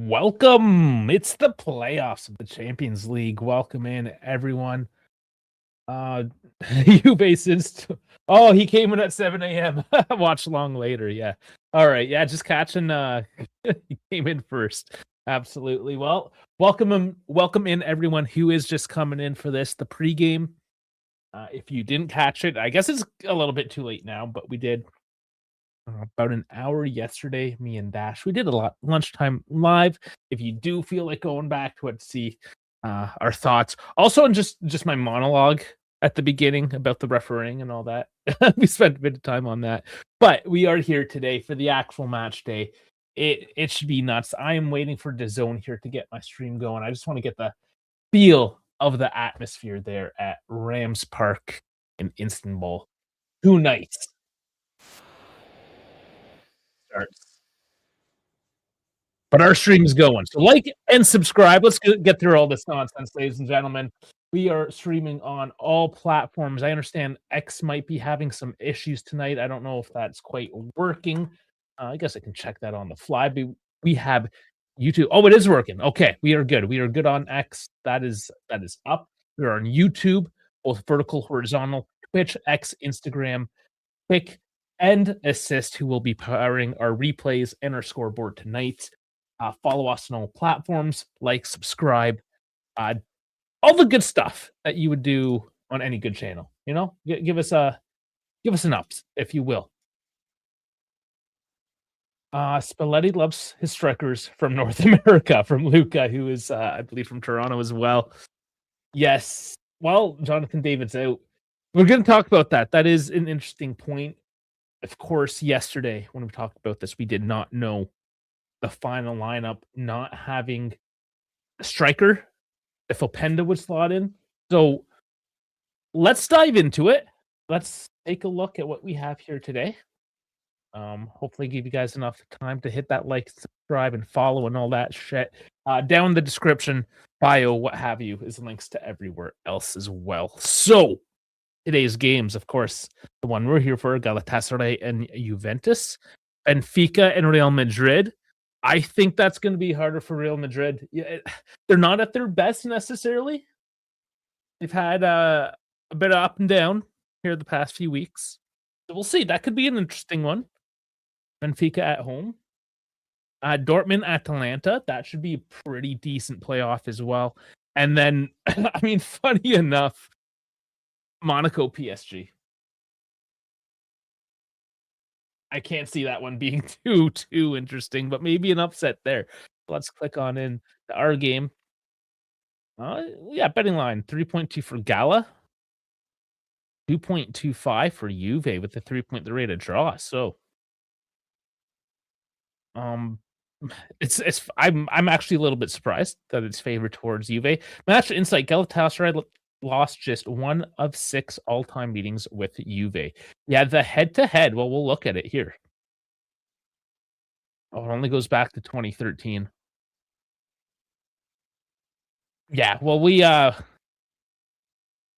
Welcome. It's the playoffs of the Champions League. Welcome in, everyone. Juve since he came in at 7 a.m. Watch along later. Yeah. All right. Yeah, just catching he came in first. Absolutely. Well, welcome in everyone who is just coming in for this, the pregame. If you didn't catch it, I guess it's a little bit too late now, but we did about an hour yesterday, me and Dash. We did a lot lunchtime live. If you do feel like going back to it, see our thoughts. Also, in just my monologue at the beginning about the refereeing and all that. We spent a bit of time on that. But we are here today for the actual match day. It should be nuts. I am waiting for DAZN here to get my stream going. I just want to get the feel of the atmosphere there at Rams Park in Istanbul. 2 nights. But our stream is going. So like and subscribe. Let's get through all this nonsense, ladies and gentlemen. We are streaming on all platforms. I understand X might be having some issues tonight. I don't know if that's quite working. I guess I can check that on the fly. But we have YouTube. Oh, it is working. Okay, we are good. We are good on X. That is up. We are on YouTube, both vertical, horizontal, Twitch, X, Instagram, Quick, and Assist, who will be powering our replays and our scoreboard tonight. Follow us on all platforms, like, subscribe, all the good stuff that you would do on any good channel. You know, give us an ups, if you will. Spalletti loves his strikers from North America, from Luca, who is, I believe, from Toronto as well. Yes. Well, Jonathan David's out. We're going to talk about that. That is an interesting point. Of course, yesterday when we talked about this, we did not know the final lineup, not having a striker if Openda would slot in. So let's dive into it. Let's take a look at what we have here today. Hopefully give you guys enough time to hit that like, subscribe, and follow and all that shit. Down in the description, bio, what have you, is links to everywhere else as well. So today's games, of course, the one we're here for, Galatasaray and Juventus, Benfica and Real Madrid. I think that's going to be harder for Real Madrid. They're not at their best necessarily. They've had a bit of up and down here the past few weeks. So we'll see. That could be an interesting one. Benfica at home. Dortmund, Atalanta. That should be a pretty decent playoff as well. And then, I mean, funny enough, Monaco, PSG. I can't see that one being too interesting, but maybe an upset there. Let's click on in to our game. Yeah, betting line 3.2 for Gala, 2.25 for Juve with the 3-point rate of draw. So, it's I'm actually a little bit surprised that it's favored towards Juve. Match insight: Galatasaray lost just 1 of 6 all-time meetings with Juve. Yeah, the head-to-head, well, we'll look at it here. Oh, it only goes back to 2013. Yeah, well, we, I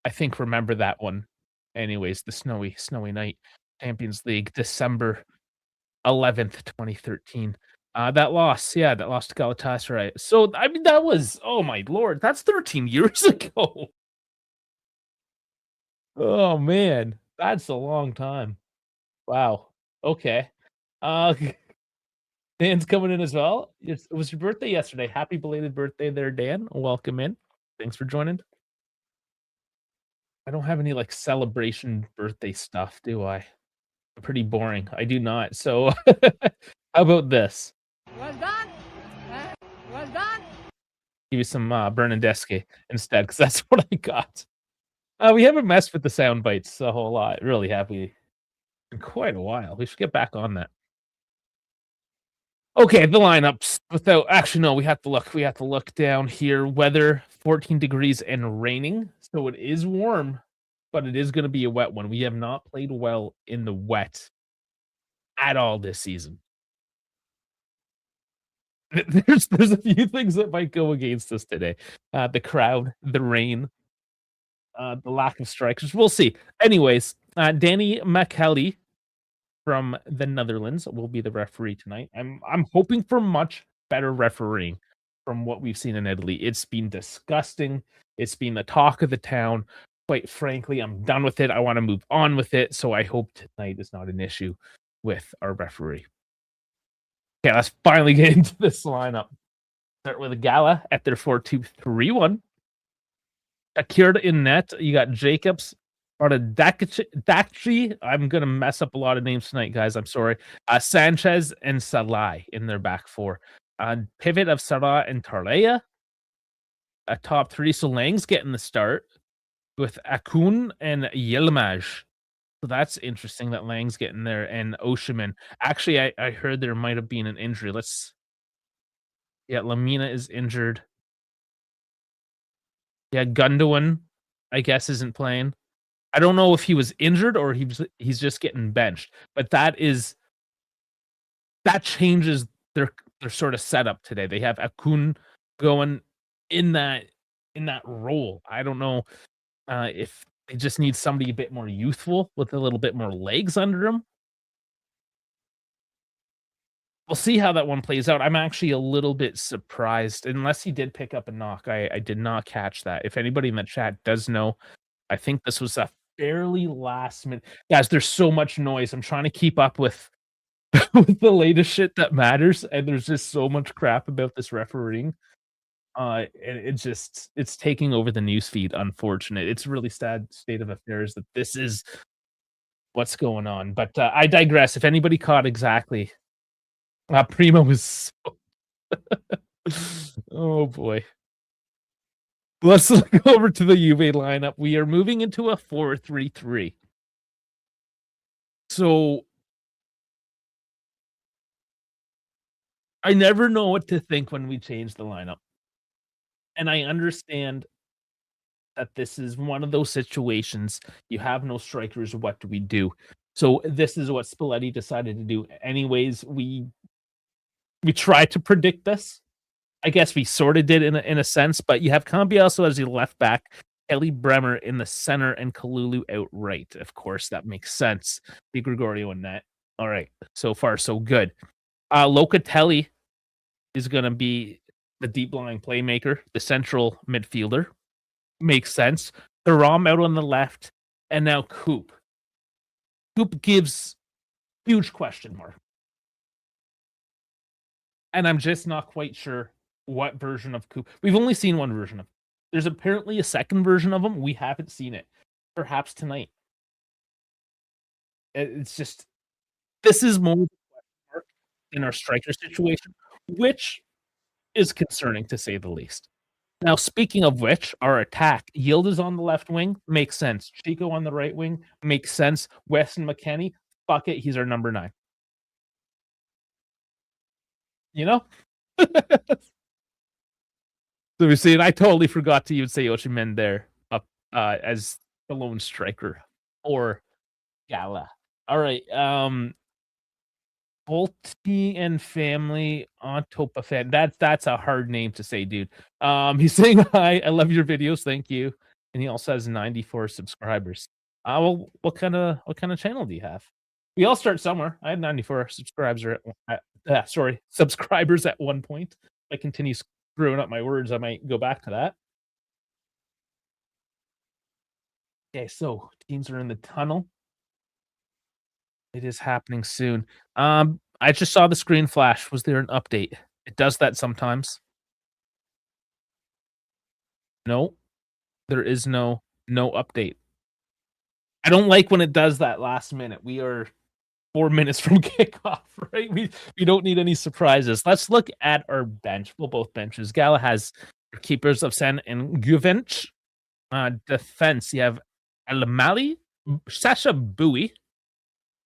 think, remember that one. Anyways, the snowy night. Champions League, December 11th, 2013. That loss to Galatasaray. So, I mean, that was, oh my lord, that's 13 years ago. Oh man, that's a long time. Wow. Okay. Dan's coming in as well. It was your birthday yesterday. Happy belated birthday there, Dan. Welcome in. Thanks for joining. I don't have any like celebration birthday stuff, do I? Pretty boring. I do not. So how about this? Well done. Well done. Give you some Bernadeschi instead, because that's what I got. We haven't messed with the sound bites a whole lot. Really have we? In quite a while. We should get back on that. Okay, the lineups. Actually, no, we have to look. We have to look down here. Weather 14 degrees and raining. So it is warm, but it is going to be a wet one. We have not played well in the wet at all this season. There's a few things that might go against us today. The crowd, the rain, the lack of strikers. We'll see. Anyways, Danny McKelly from the Netherlands will be the referee tonight. I'm hoping for much better refereeing from what we've seen in Italy. It's been disgusting. It's been the talk of the town. Quite frankly, I'm done with it. I want to move on with it. So I hope tonight is not an issue with our referee. Okay, let's finally get into this lineup. Start with Gala at their 4-2-3-1. Akira in net. You got Jacobs, Dakchi. I'm gonna mess up a lot of names tonight, guys. I'm sorry. Sanchez and Salai in their back four. Pivot of Sarah and Tarleya. A top three. So Lang's getting the start with Akun and Yilmaz. So that's interesting that Lang's getting there and Oshiman. Actually, I heard there might have been an injury. Yeah, Lamina is injured. Yeah, Gundogan, I guess, isn't playing. I don't know if he was injured or he's just getting benched, but that changes their sort of setup today. They have Akun going in that role. I don't know if they just need somebody a bit more youthful with a little bit more legs under him. We'll see how that one plays out. I'm actually a little bit surprised, unless he did pick up a knock. I did not catch that. If anybody in the chat does know, I think this was a fairly last minute. Guys, there's so much noise. I'm trying to keep up with with the latest shit that matters, and there's just so much crap about this refereeing. And it's taking over the news feed, unfortunate. It's a really sad state of affairs that this is what's going on. But I digress. If anybody caught exactly, Primo was oh boy. Let's look over to the Juve lineup. We are moving into a 4-3-3. So I never know what to think when we change the lineup. And I understand that this is one of those situations. You have no strikers. What do we do? So this is what Spalletti decided to do. Anyways, we tried to predict this. I guess we sort of did in a sense, but you have Cambiaso as your left back, Kelly Bremer in the center, and Kalulu out right. Of course, that makes sense. Di Gregorio in net. All right, so far so good. Locatelli is going to be the deep lying playmaker, the central midfielder. Makes sense. Thuram out on the left, and now Coop. Coop gives huge question mark. And I'm just not quite sure what version of Coop. We've only seen one version of him. There's apparently a second version of him. We haven't seen it. Perhaps tonight. It's just, this is more in our striker situation, which is concerning to say the least. Now, speaking of which, our attack, Yield is on the left wing, makes sense. Chico on the right wing, makes sense. Weston McKennie, fuck it, he's our number 9. You know? So we see, and I totally forgot to even say Oshimen there up as the lone striker or Gala. All right. Volti and family on Topa fan. That's a hard name to say, dude. He's saying hi. I love your videos. Thank you. And he also has 94 subscribers. Well, what kind of channel do you have? We all start somewhere. I had 94 subscribers subscribers at one point. If I continue screwing up my words, I might go back to that. Okay, so teams are in the tunnel. It is happening soon. I just saw the screen flash. Was there an update? It does that sometimes. No, there is no update. I don't like when it does that last minute. We are 4 minutes from kickoff, right? We don't need any surprises. Let's look at our bench. Well, both benches. Gala has keepers of Sen and Juventus. Defense, you have Alamali, Sasha Bowie,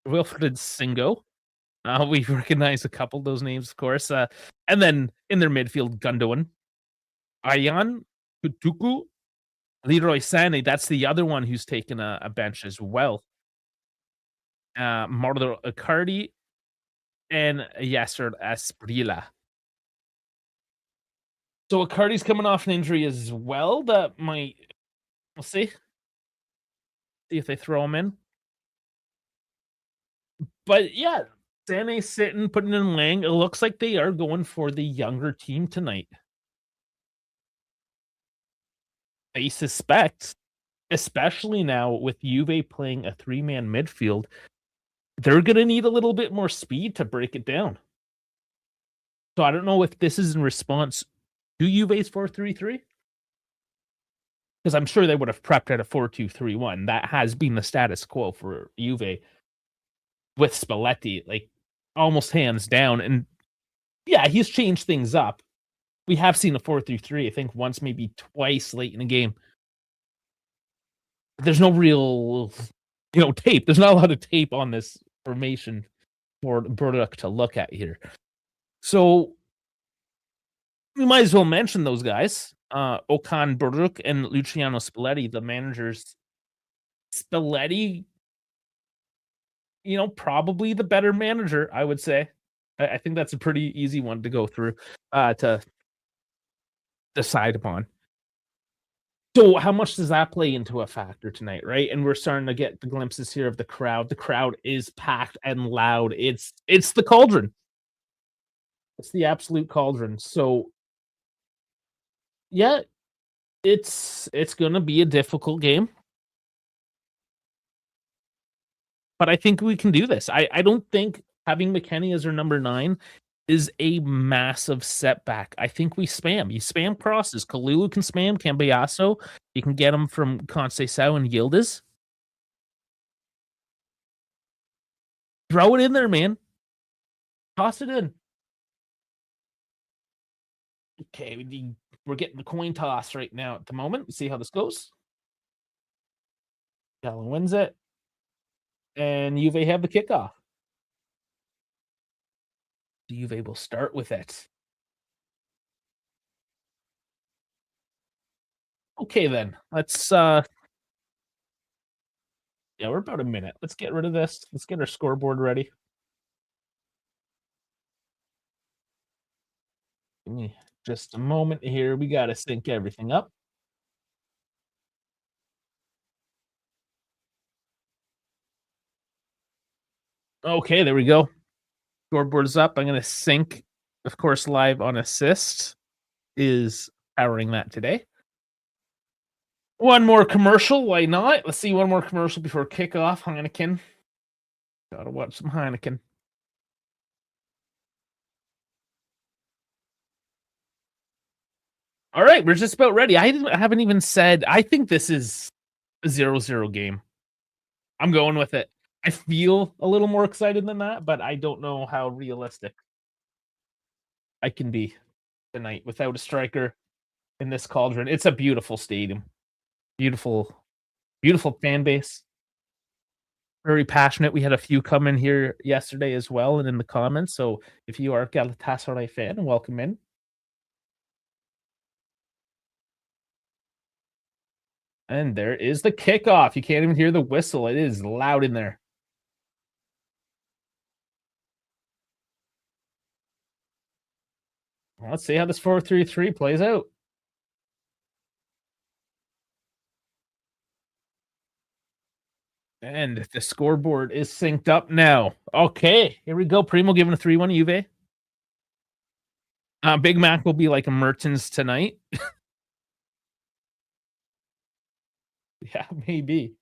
Wilfred Singo. We recognize a couple of those names, of course. And then in their midfield, Gundogan, Ayan, Kutuku, Leroy Sané. That's the other one who's taken a bench as well. Marlo Icardi and Yasser Asprilla. So Icardi's coming off an injury as well. That might, we'll see. See if they throw him in. But yeah, Sané sitting, putting in Lang. It looks like they are going for the younger team tonight. I suspect, especially now with Juve playing a three-man midfield, they're going to need a little bit more speed to break it down. So I don't know if this is in response to Juve's 4-3-3, because I'm sure they would have prepped at a 4-2-3-1. That has been the status quo for Juve with Spalletti, like almost hands down. And yeah, he's changed things up. We have seen a 4-3-3, I think once, maybe twice late in the game. There's no real, tape. There's not a lot of tape on this formation for Burdick to look at here. So we might as well mention those guys. Okan Burdick and Luciano Spalletti, the managers. Spalletti, probably the better manager, I would say. I think that's a pretty easy one to go through to decide upon. So how much does that play into a factor tonight, right? And we're starting to get the glimpses here of the crowd. The crowd is packed and loud. It's the cauldron. It's the absolute cauldron. So yeah, it's going to be a difficult game. But I think we can do this. I don't think having McKennie as our number 9 is a massive setback. I think we spam. You spam crosses. Kalulu can spam. Cambiasso. You can get him from Conceição and Yildiz. Throw it in there, man. Toss it in. Okay, we're getting the coin toss right now at the moment. Let's see how this goes. Gallen wins it. And Juve have the kickoff. Juve will start with it. Okay, then. Let's yeah, we're about a minute. Let's get rid of this. Let's get our scoreboard ready. Give me just a moment here. We got to sync everything up. Okay, there we go. Scoreboard is up. I'm going to sync, of course, live on assist is powering that today. One more commercial. Why not? Let's see one more commercial before kickoff. Heineken. Gotta watch some Heineken. All right, we're just about ready. I haven't even said. I think this is a 0-0 game. I'm going with it. I feel a little more excited than that, but I don't know how realistic I can be tonight without a striker in this cauldron. It's a beautiful stadium. Beautiful, beautiful fan base. Very passionate. We had a few come in here yesterday as well and in the comments. So if you are a Galatasaray fan, welcome in. And there is the kickoff. You can't even hear the whistle. It is loud in there. Let's see how this 4-3-3 plays out. And the scoreboard is synced up now. Okay, here we go. Primo giving a 3-1 Juve. Big Mac will be like a Mertens tonight. Yeah, maybe.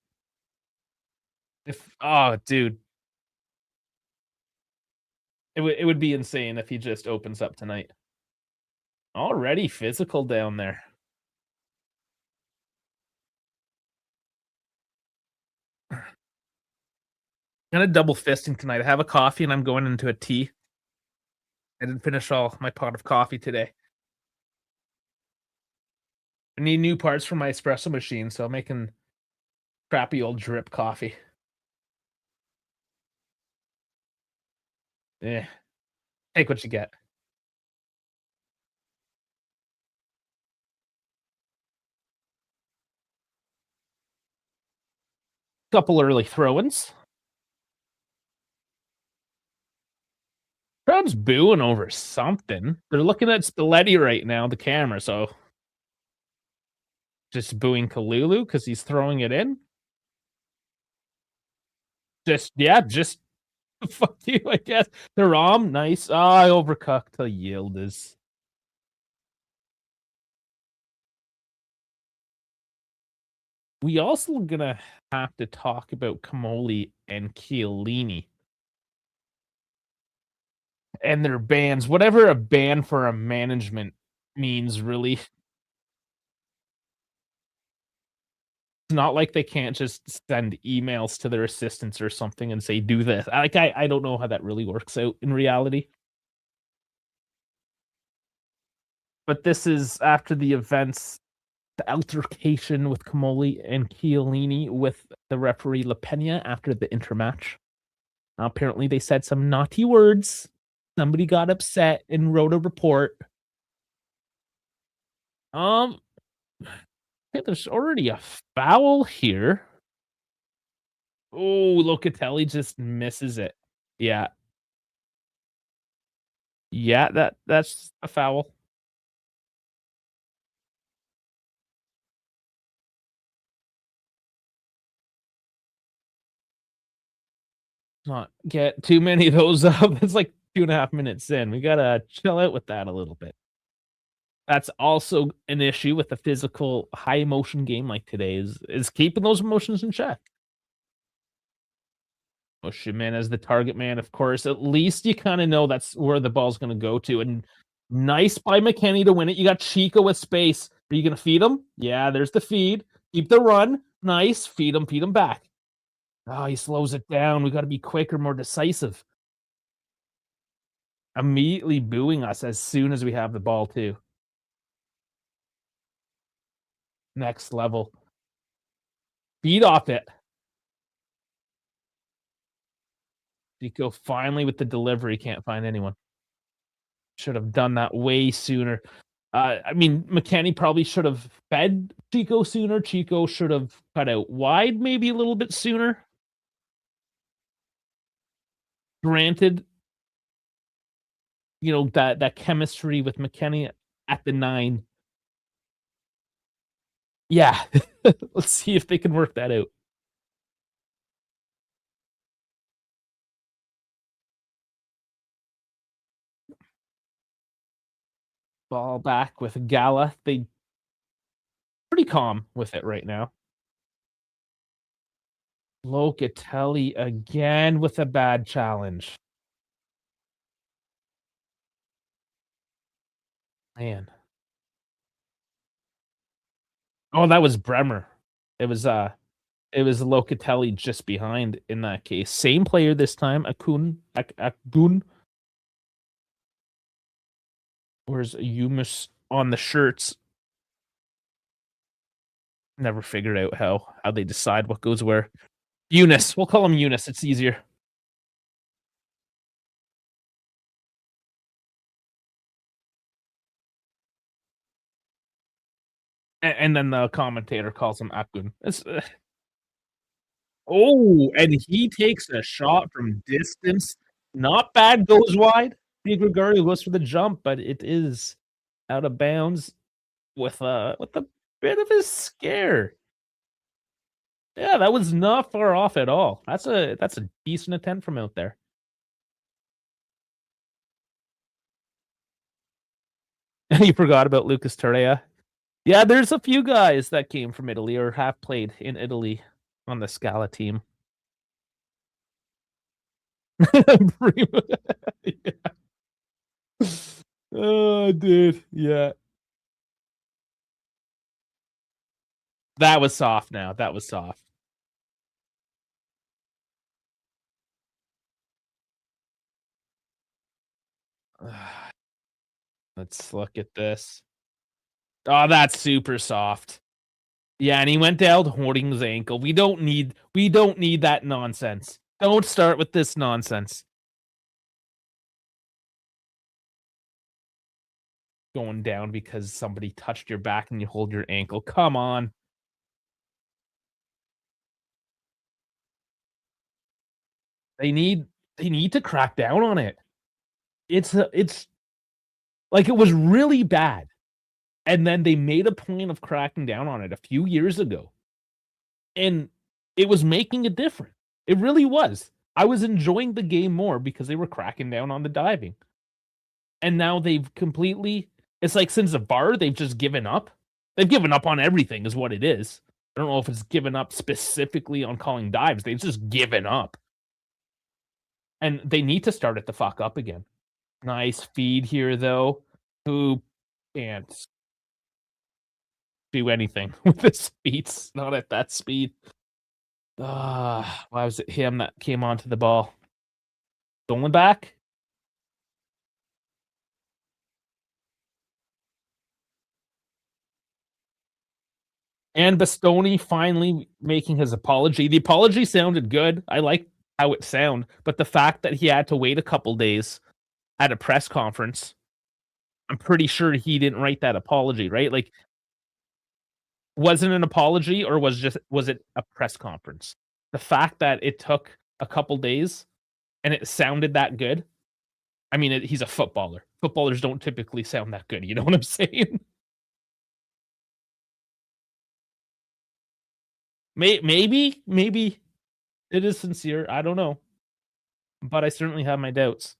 Dude. It would be insane if he just opens up tonight. Already physical down there. Kind of double fisting tonight. I have a coffee and I'm going into a tea. I didn't finish all my pot of coffee today. I need new parts for my espresso machine, so I'm making crappy old drip coffee. Yeah. Take what you get. Couple early throw-ins. Crowd's booing over something. They're looking at Spalletti right now, the camera, so just booing Kalulu because he's throwing it in. Just Fuck you, I guess. The Rom, nice. I overcooked the Yildiz. We also gonna have to talk about Camoli and Chiellini and their bans. Whatever a ban for a management means, really. It's not like they can't just send emails to their assistants or something and say, do this. I don't know how that really works out in reality. But this is after the events, the altercation with Camoli and Chiellini with the referee La Pena after the intermatch. Apparently, they said some naughty words. Somebody got upset and wrote a report. Okay, there's already a foul here. Oh, Locatelli just misses it. Yeah. Yeah, that's a foul. Not get too many of those up. It's like 2.5 minutes in. We gotta chill out with that a little bit. That's also an issue with a physical, high emotion game like today is keeping those emotions in check. Osimhen as the target man, of course. At least you kind of know that's where the ball's going to go to. And nice by McKennie to win it. You got Chico with space. Are you going to feed him? Yeah, there's the feed. Keep the run. Nice. Feed him back. Oh, he slows it down. We got to be quicker, more decisive. Immediately booing us as soon as we have the ball, too. Next level. Feed off it. Chico finally with the delivery. Can't find anyone. Should have done that way sooner. I mean, McKennie probably should have fed Chico sooner. Chico should have cut out wide maybe a little bit sooner. Granted, you know, that chemistry with McKennie at the 9. Yeah. Let's see if they can work that out. Ball back with Gala. They pretty calm with it right now. Locatelli again with a bad challenge. Man. Oh, that was Bremer. It was Locatelli just behind in that case. Same player this time, Akgun. Where's Yumus on the shirts? Never figured out how they decide what goes where. Eunice. We'll call him Eunice. It's easier. And then the commentator calls him Akgun. Oh, and he takes a shot from distance. Not bad, goes wide. Di Gregorio goes for the jump, but it is out of bounds with a bit of a scare. Yeah, that was not far off at all. That's a decent attempt from out there. And you forgot about Lucas Torreira. Yeah, there's a few guys that came from Italy or have played in Italy on the Scala team. Yeah. Oh, dude. Yeah. That was soft now. That was soft. Let's look at this. Oh, that's super soft. Yeah, and he went down holding his ankle. We don't need that nonsense. Don't start with this nonsense. Going down because somebody touched your back and you hold your ankle. Come on. They need to crack down on it. It's like it was really bad. And then they made a point of cracking down on it a few years ago. And it was making a difference. It really was. I was enjoying the game more because they were cracking down on the diving. And now they've completely it's like since the VAR, they've just given up. They've given up on everything is what it is. I don't know if it's given up specifically on calling dives. They've just given up. And they need to start it the fuck up again. Nice feed here, though. Who can't do anything with his feet? Not at that speed. Why was it him that came onto the ball? Stolen back? And Bastoni finally making his apology. The apology sounded good. I like how it sounded, but the fact that he had to wait a couple days at a press conference, I'm pretty sure he didn't write that apology, right? Like, was it an apology or was it a press conference? The fact that it took a couple days and it sounded that good. I mean, he's a footballer. Footballers don't typically sound that good. You know what I'm saying? Maybe it is sincere. I don't know, but I certainly have my doubts.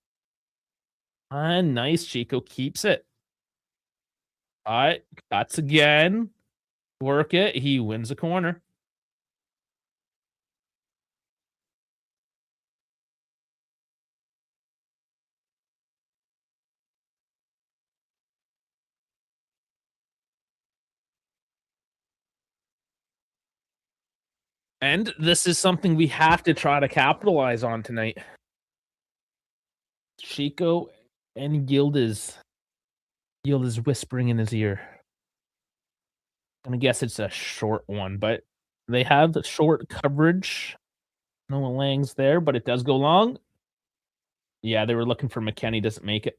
Nice. Chico keeps it. All right, cuts again. Work it. He wins a corner. And this is something we have to try to capitalize on tonight. Chico and Yildiz. Yildiz whispering in his ear. I'm gonna guess it's a short one, but they have the short coverage. No Lang's there, but it does go long. Yeah, they were looking for McKennie, doesn't make it.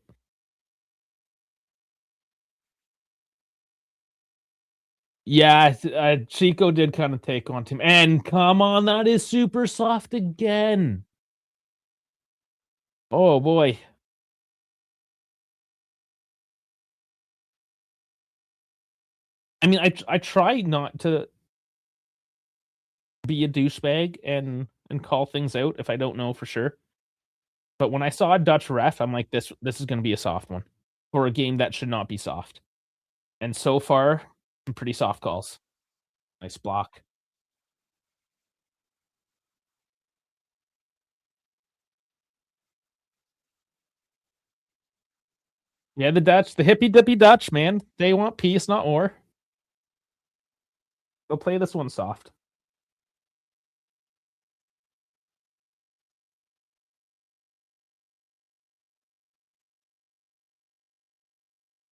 Yeah, Chico did kind of take on him. And come on, that is super soft again. Oh boy. I mean, I try not to be a douchebag and call things out if I don't know for sure. But when I saw a Dutch ref, I'm like, this is going to be a soft one for a game that should not be soft. And so far, some pretty soft calls. Nice block. Yeah, the Dutch, the hippy dippy Dutch, man. They want peace, not war. Go play this one soft.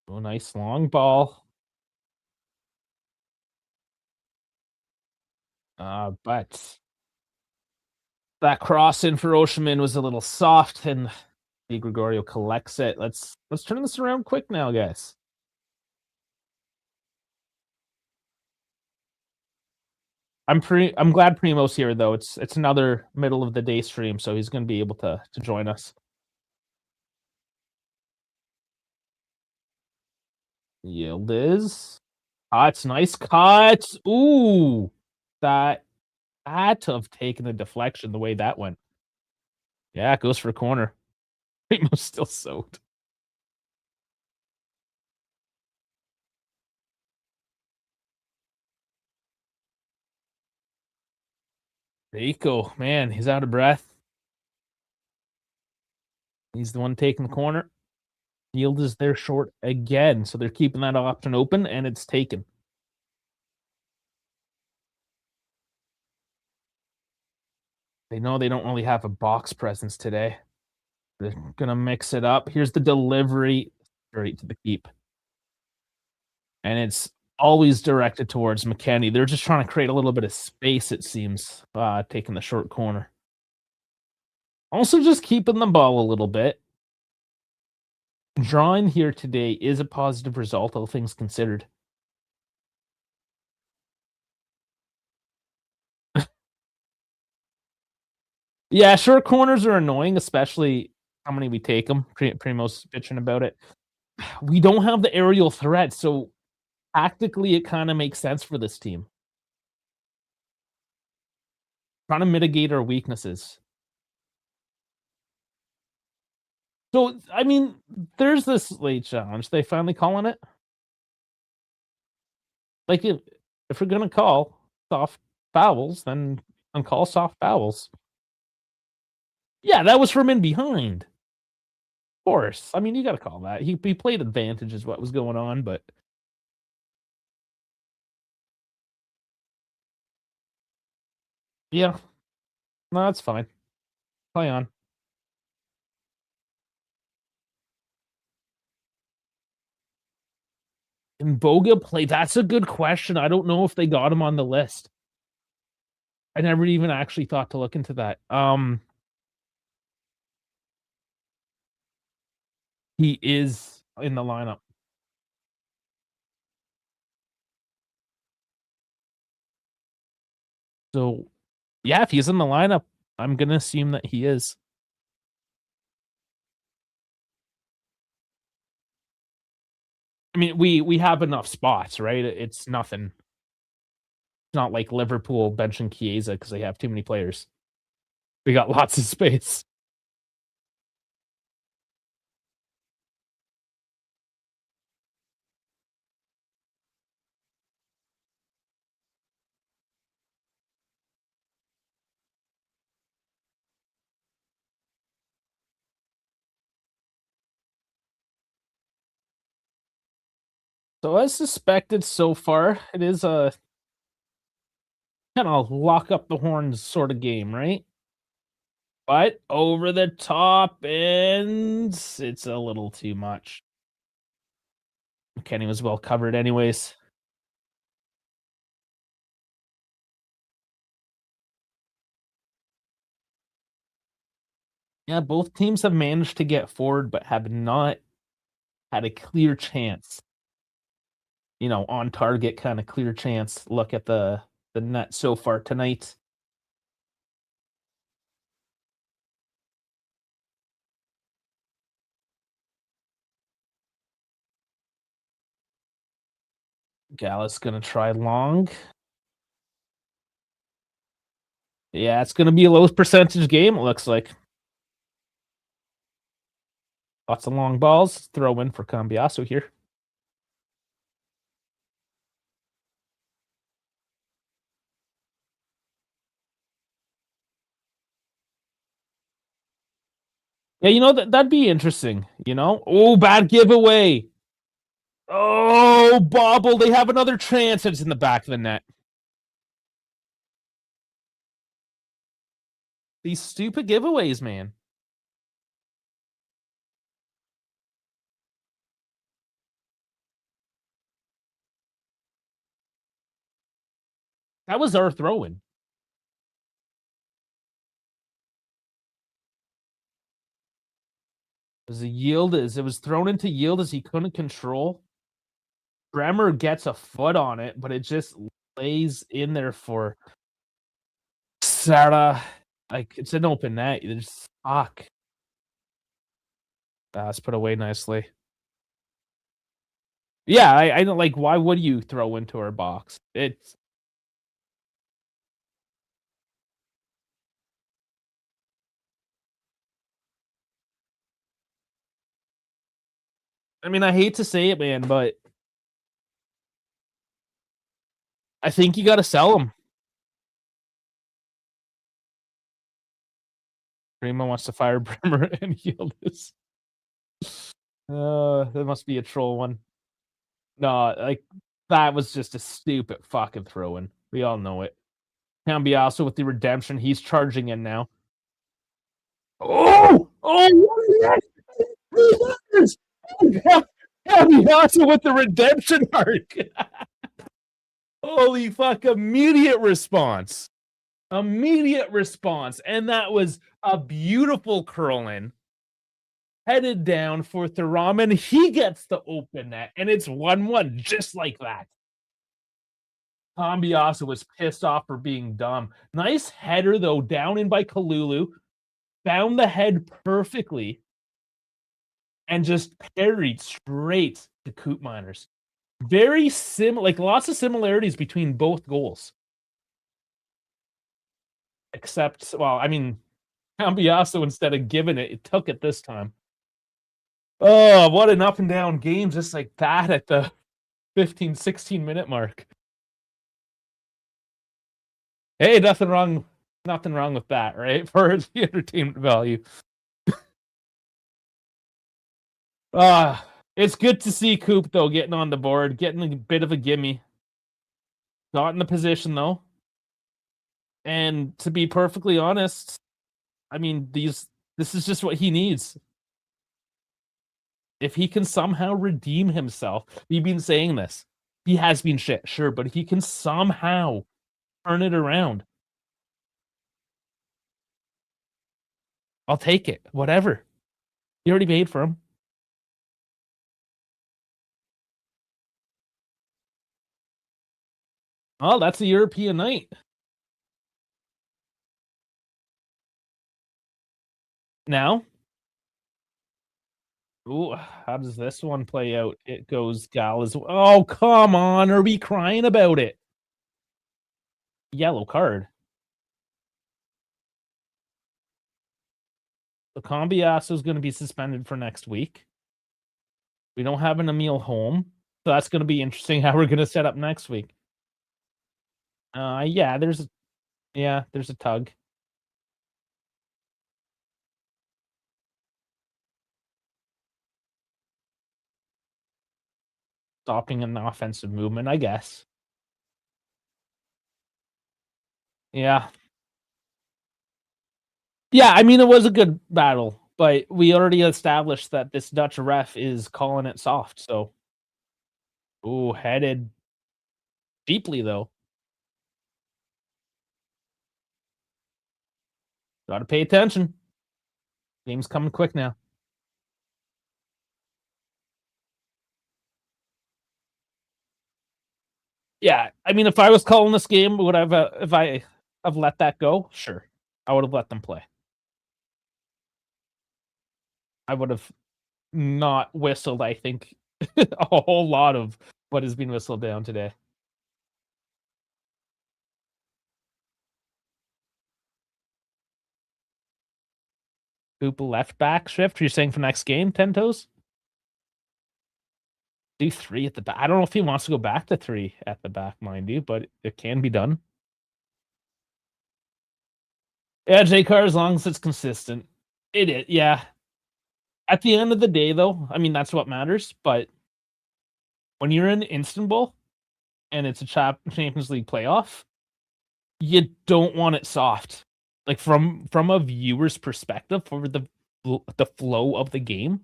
Oh, nice long ball. But that cross in for Osherman was a little soft, and Di Gregorio collects it. Let's turn this around quick now, guys. I'm glad Primo's here though. It's another middle of the day stream, so he's going to be able to join us. Yildiz. It's nice cut. Ooh, that had to have taken a deflection the way that went. Yeah, it goes for a corner. Primo's still soaked. Rico, man, he's out of breath. He's the one taking the corner. Yildiz there short again, so they're keeping that option open, and it's taken. They know they don't really have a box presence today. They're gonna mix it up. Here's the delivery straight to the keep. And it's always directed towards McKennie. They're just trying to create a little bit of space, it seems, taking the short corner. Also just keeping the ball a little bit. Drawing here today is a positive result, all things considered. Yeah, short corners are annoying, especially how many we take them. Primo's bitching about it. We don't have the aerial threat, so tactically it kind of makes sense for this team. Trying to mitigate our weaknesses. So, I mean, there's this late challenge. They finally calling it? Like, if we're gonna call soft fouls, then uncall soft fouls. Yeah, that was from in behind. Of course. I mean, you gotta call that. He played advantage is what was going on, but yeah. No, that's fine. Play on. And Boga play? That's a good question. I don't know if they got him on the list. I never even actually thought to look into that. He is in the lineup. So, yeah, if he's in the lineup, I'm gonna assume that he is. I mean, we have enough spots, right? It's nothing. It's not like Liverpool benching Chiesa because they have too many players. We got lots of space. So as suspected so far, it is a kind of lock up the horns sort of game, right? But over the top and it's a little too much. Kenny was well covered anyways. Yeah, both teams have managed to get forward, but have not had a clear chance. On target kind of clear chance. Look at the net so far tonight. Gallus gonna try long. Yeah, it's gonna be a low percentage game, it looks like. Lots of long balls. Throw in for Cambiasso here. Yeah, that'd be interesting. Oh, bad giveaway. Oh, bobble. They have another chance. It's in the back of the net. These stupid giveaways, man. That was our throw-in. It was thrown into yield as he couldn't control. Bremer gets a foot on it, but it just lays in there for Sarah. Like, it's an open net. There's fuck. That's put away nicely. Yeah, I don't like. Why would you throw into our box? It's. I mean, I hate to say it, man, but I think you got to sell him. Primo wants to fire Bremer and heal this. That must be a troll one. No, like that was just a stupid fucking throw-in. We all know it. Cambiasso with the redemption. He's charging in now. Oh! Oh, yes! Cambiasso with the redemption arc. Holy fuck, immediate response. Immediate response. And that was a beautiful curl in. Headed down for Thuraman. He gets the open net, and it's 1-1, just like that. Cambiasso was pissed off for being dumb. Nice header, though, down in by Kalulu. Found the head perfectly and just parried straight to Coop Miners. Very similar, like lots of similarities between both goals. Except, well, I mean, Cambiasso, instead of giving it, it took it this time. Oh, what an up and down game just like that at the 15, 16-minute mark. Hey, nothing wrong with that, right? For the entertainment value. It's good to see Coop though getting on the board, getting a bit of a gimme. Not in the position though. And to be perfectly honest, I mean, this is just what he needs. If he can somehow redeem himself, we've been saying this. He has been shit, sure, but if he can somehow turn it around, I'll take it. Whatever. You already paid for him. Oh, that's a European night. Now, ooh, how does this one play out? It goes Gal as well. Oh, come on. Are we crying about it? Yellow card. So Cambiasso is going to be suspended for next week. We don't have an Emil home. So that's going to be interesting how we're going to set up next week. Yeah, there's a tug. Stopping an offensive movement, I guess. Yeah. Yeah, I mean, it was a good battle, but we already established that this Dutch ref is calling it soft, so. Ooh, headed deeply, though. Gotta pay attention. Game's coming quick now. Yeah, I mean, if I was calling this game, would I've if I have let that go? Sure, I would have let them play. I would have not whistled, I think, a whole lot of what has been whistled down today. Hoop left back shift. You're saying for next game, 10 toes? Do 3 at the back. I don't know if he wants to go back to 3 at the back, mind you, but it can be done. Yeah, J-Car, as long as it's consistent. It is, yeah. At the end of the day, though, I mean, that's what matters, but when you're in Istanbul and it's a Champions League playoff, you don't want it soft. Like, from a viewer's perspective, for the flow of the game,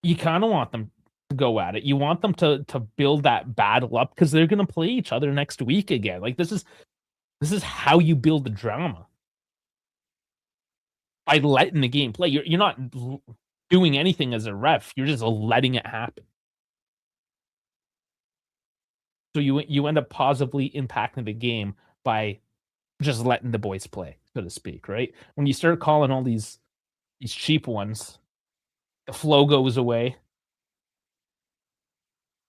you kind of want them to go at it. You want them to build that battle up because they're going to play each other next week again. Like, this is how you build the drama. By letting the game play. You're not doing anything as a ref. You're just letting it happen. So you end up positively impacting the game by just letting the boys play, so to speak, right? When you start calling all these cheap ones, the flow goes away.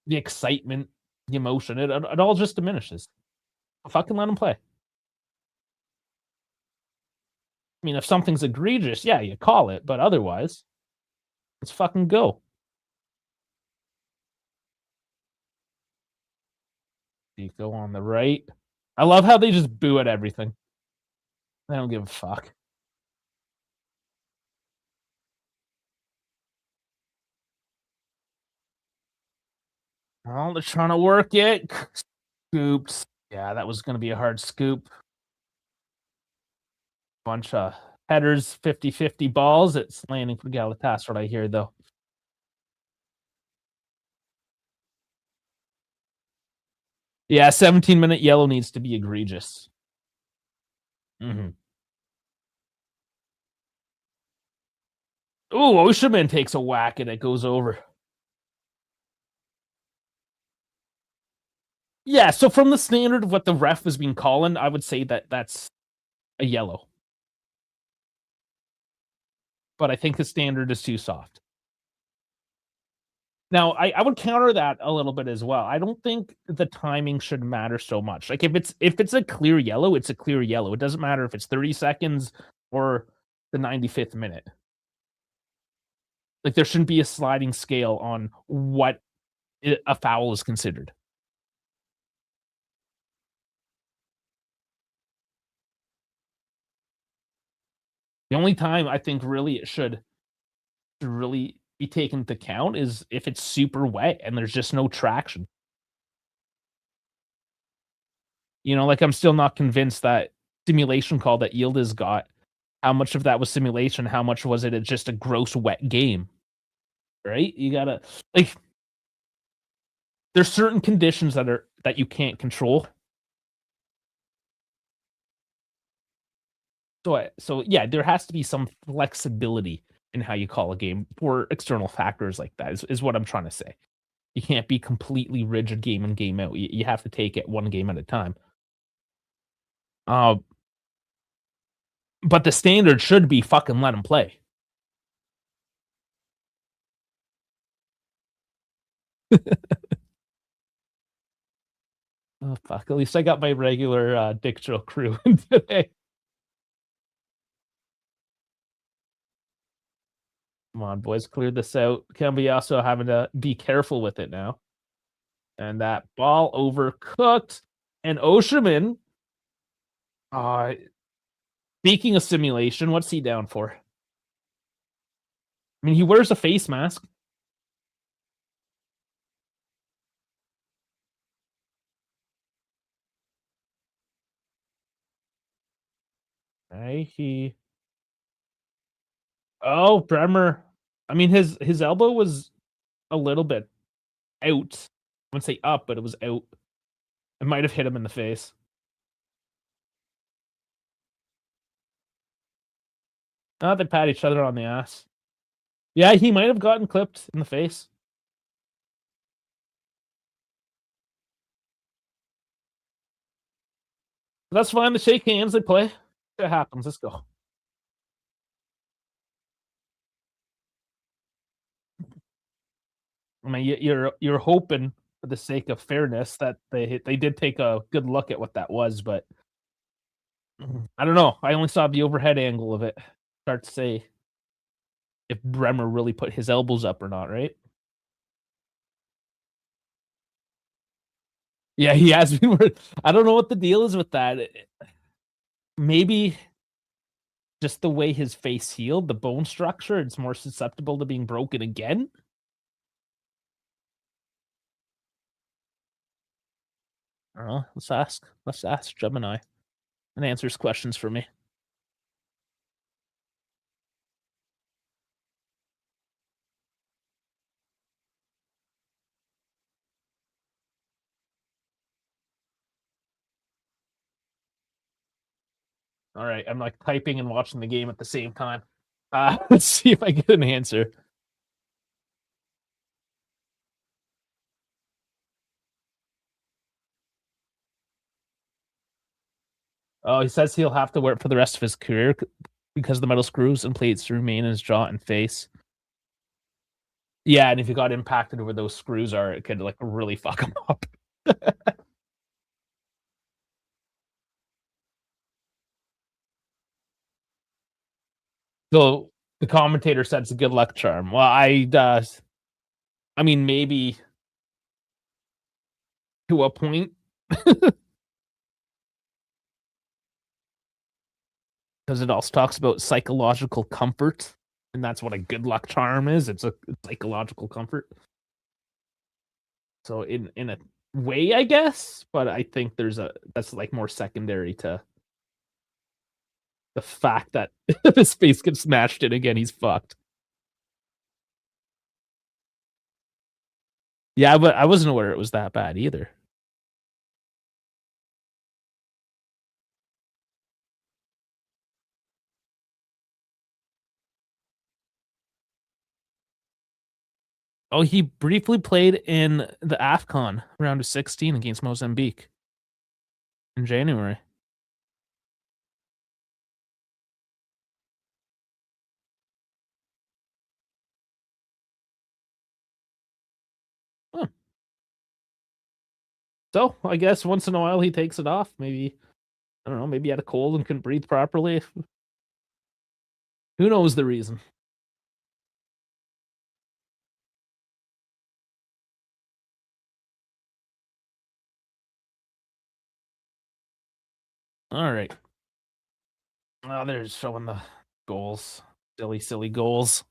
The excitement, the emotion, it all just diminishes. Fucking let them play. I mean, if something's egregious, yeah, you call it, but otherwise, let's fucking go. Go on the right. I love how they just boo at everything. They don't give a fuck. Oh, they're trying to work it. Scoops. Yeah, that was going to be a hard scoop. Bunch of headers, 50-50 balls. It's landing for Galatasaray here, though. Yeah, 17-minute yellow needs to be egregious. Mm-hmm. Ooh, Osherman takes a whack and it goes over. Yeah, so from the standard of what the ref has been calling, I would say that that's a yellow. But I think the standard is too soft. Now, I would counter that a little bit as well. I don't think the timing should matter so much. Like, if it's a clear yellow, it's a clear yellow. It doesn't matter if it's 30 seconds or the 95th minute. Like, there shouldn't be a sliding scale on what a foul is considered. The only time I think really it should really be taken into account is if it's super wet and there's just no traction. Like, I'm still not convinced that simulation call that Yildiz got, how much of that was simulation, how much was it just a gross wet game, right? You gotta like, there's certain conditions that you can't control. So yeah, there has to be some flexibility in how you call a game for external factors like that, is what I'm trying to say. You can't be completely rigid game in, game out. You have to take it one game at a time. Uh, but the standard should be fucking let them play. Oh, fuck. At least I got my regular dick drill crew in today. Come on, boys, clear this out. Can be also having to be careful with it now. And that ball overcooked. And Osherman, uh, speaking of simulation, what's he down for? I mean, he wears a face mask. Right? Oh, Bremer. I mean, his elbow was a little bit out. I wouldn't say up, but it was out. It might have hit him in the face. Oh, they pat each other on the ass. Yeah, he might have gotten clipped in the face. That's fine. They shake hands. They play. It happens. Let's go. I mean, you're hoping for the sake of fairness that they did take a good look at what that was, but I don't know. I only saw the overhead angle of it. Start to say if Bremer really put his elbows up or not, right? Yeah, he has been. I don't know what the deal is with that. Maybe just the way his face healed, the bone structure, it's more susceptible to being broken again. I don't know. Let's ask Gemini, and answers questions for me. All right, I'm like typing and watching the game at the same time. Let's see if I get an answer. Oh, he says he'll have to wear it for the rest of his career because the metal screws and plates remain in his jaw and face. Yeah, and if you got impacted where those screws are, it could like really fuck him up. So the commentator said it's a good luck charm. Well, I mean, maybe to a point. Because it also talks about psychological comfort, and that's what a good luck charm is. It's a psychological comfort. So in a way, I guess, but I think that's like more secondary to the fact that if his face gets smashed in again, he's fucked. Yeah, but I wasn't aware it was that bad either. Oh, he briefly played in the AFCON round of 16 against Mozambique in January. Huh. So I guess once in a while he takes it off. Maybe, I don't know, maybe he had a cold and couldn't breathe properly. Who knows the reason? All right. Oh, they're showing the goals. Silly goals.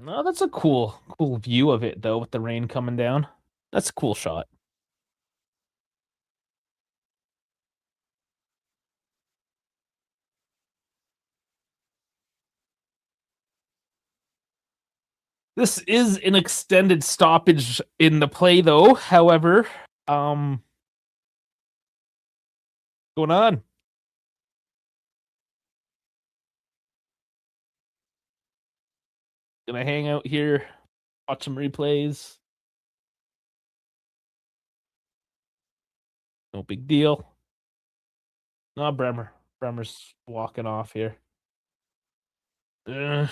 No, that's a cool view of it though, with the rain coming down. That's a cool shot. This is an extended stoppage in the play though. However, going on. Gonna hang out here, watch some replays. No big deal. No, Bremer. Bremer's walking off here. Is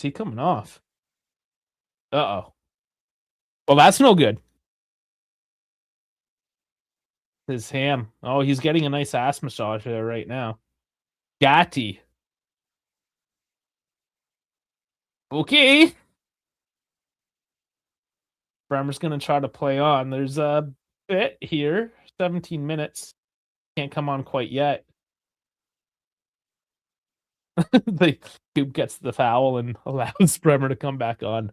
he coming off? Uh-oh. Well, that's no good. His ham. Oh, he's getting a nice ass massage there right now. Gatti. Okay. Bremer's going to try to play on. There's a bit here. 17 minutes. Can't come on quite yet. The Coop gets the foul and allows Bremer to come back on.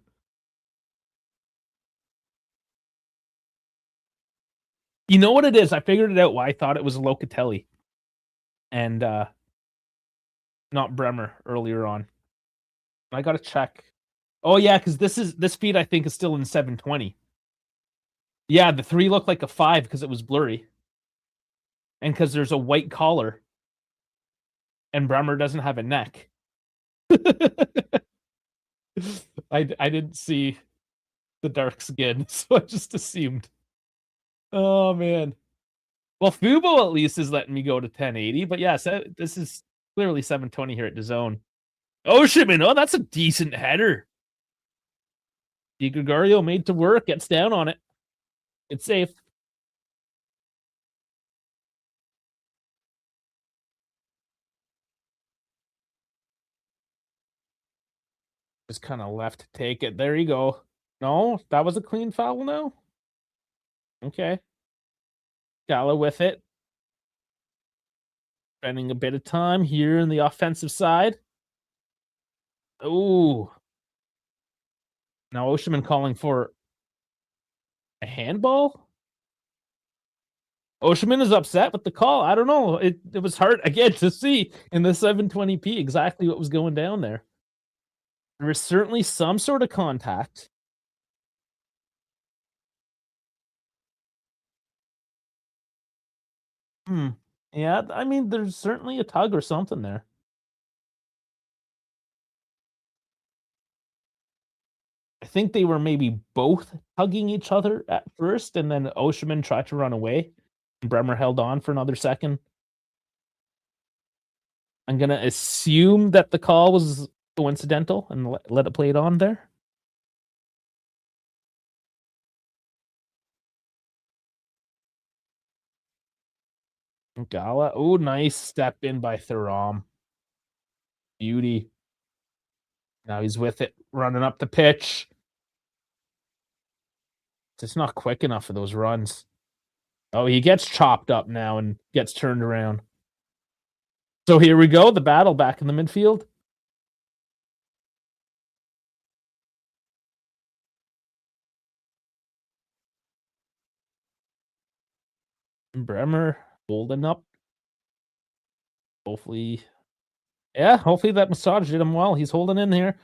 You know what it is? I figured it out why I thought it was Locatelli and not Bremer earlier on. I gotta check. Oh yeah, because this feed I think is still in 720. Yeah, the 3 looked like a 5 because it was blurry. And because there's a white collar. And Bremer doesn't have a neck. I didn't see the dark skin, so I just assumed. Oh man. Well, Fubo at least is letting me go to 1080, but yeah, so this is clearly 720 here at DAZN. Oh, Shipman, oh, that's a decent header. Di Gregorio made to work, gets down on it. It's safe. Just kind of left to take it. There you go. No, that was a clean foul now? Okay. Gala with it. Spending a bit of time here in the offensive side. Ooh. Now Osherman calling for a handball? Osherman is upset with the call. I don't know. It was hard, again, to see in the 720p exactly what was going down there. There was certainly some sort of contact. Yeah, I mean, there's certainly a tug or something there. I think they were maybe both hugging each other at first, and then Osherman tried to run away. And Bremer held on for another second. I'm going to assume that the call was coincidental and let it play it on there. Gala. Oh, nice step in by Thuram. Beauty. Now he's with it, running up the pitch. It's not quick enough for those runs. Oh, he gets chopped up now and gets turned around. So here we go, the battle back in the midfield. Bremer holding up. Hopefully that massage did him well. He's holding in here.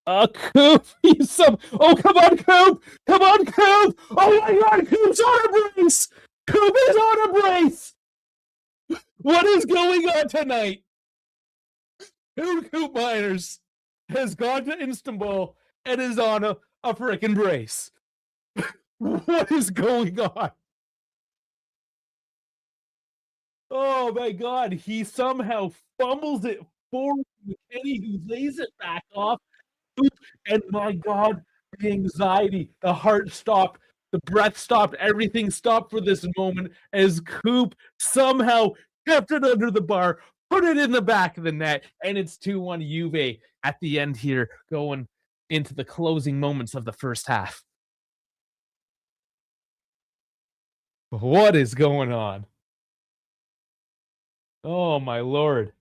Coop, he's some. Oh, come on, Coop! Come on, Coop! Oh my God, Coop's on a brace! Coop is on a brace! What is going on tonight? Coop Miners has gone to Istanbul and is on a freaking brace. What is going on? Oh my God, he somehow fumbles it forward to Kenny, who lays it back off. And my God, the anxiety, the heart stopped, the breath stopped, everything stopped for this moment as Coop somehow kept it under the bar, put it in the back of the net, and it's 2-1 Juve at the end here, going into the closing moments of the first half. What is going on? Oh my lord.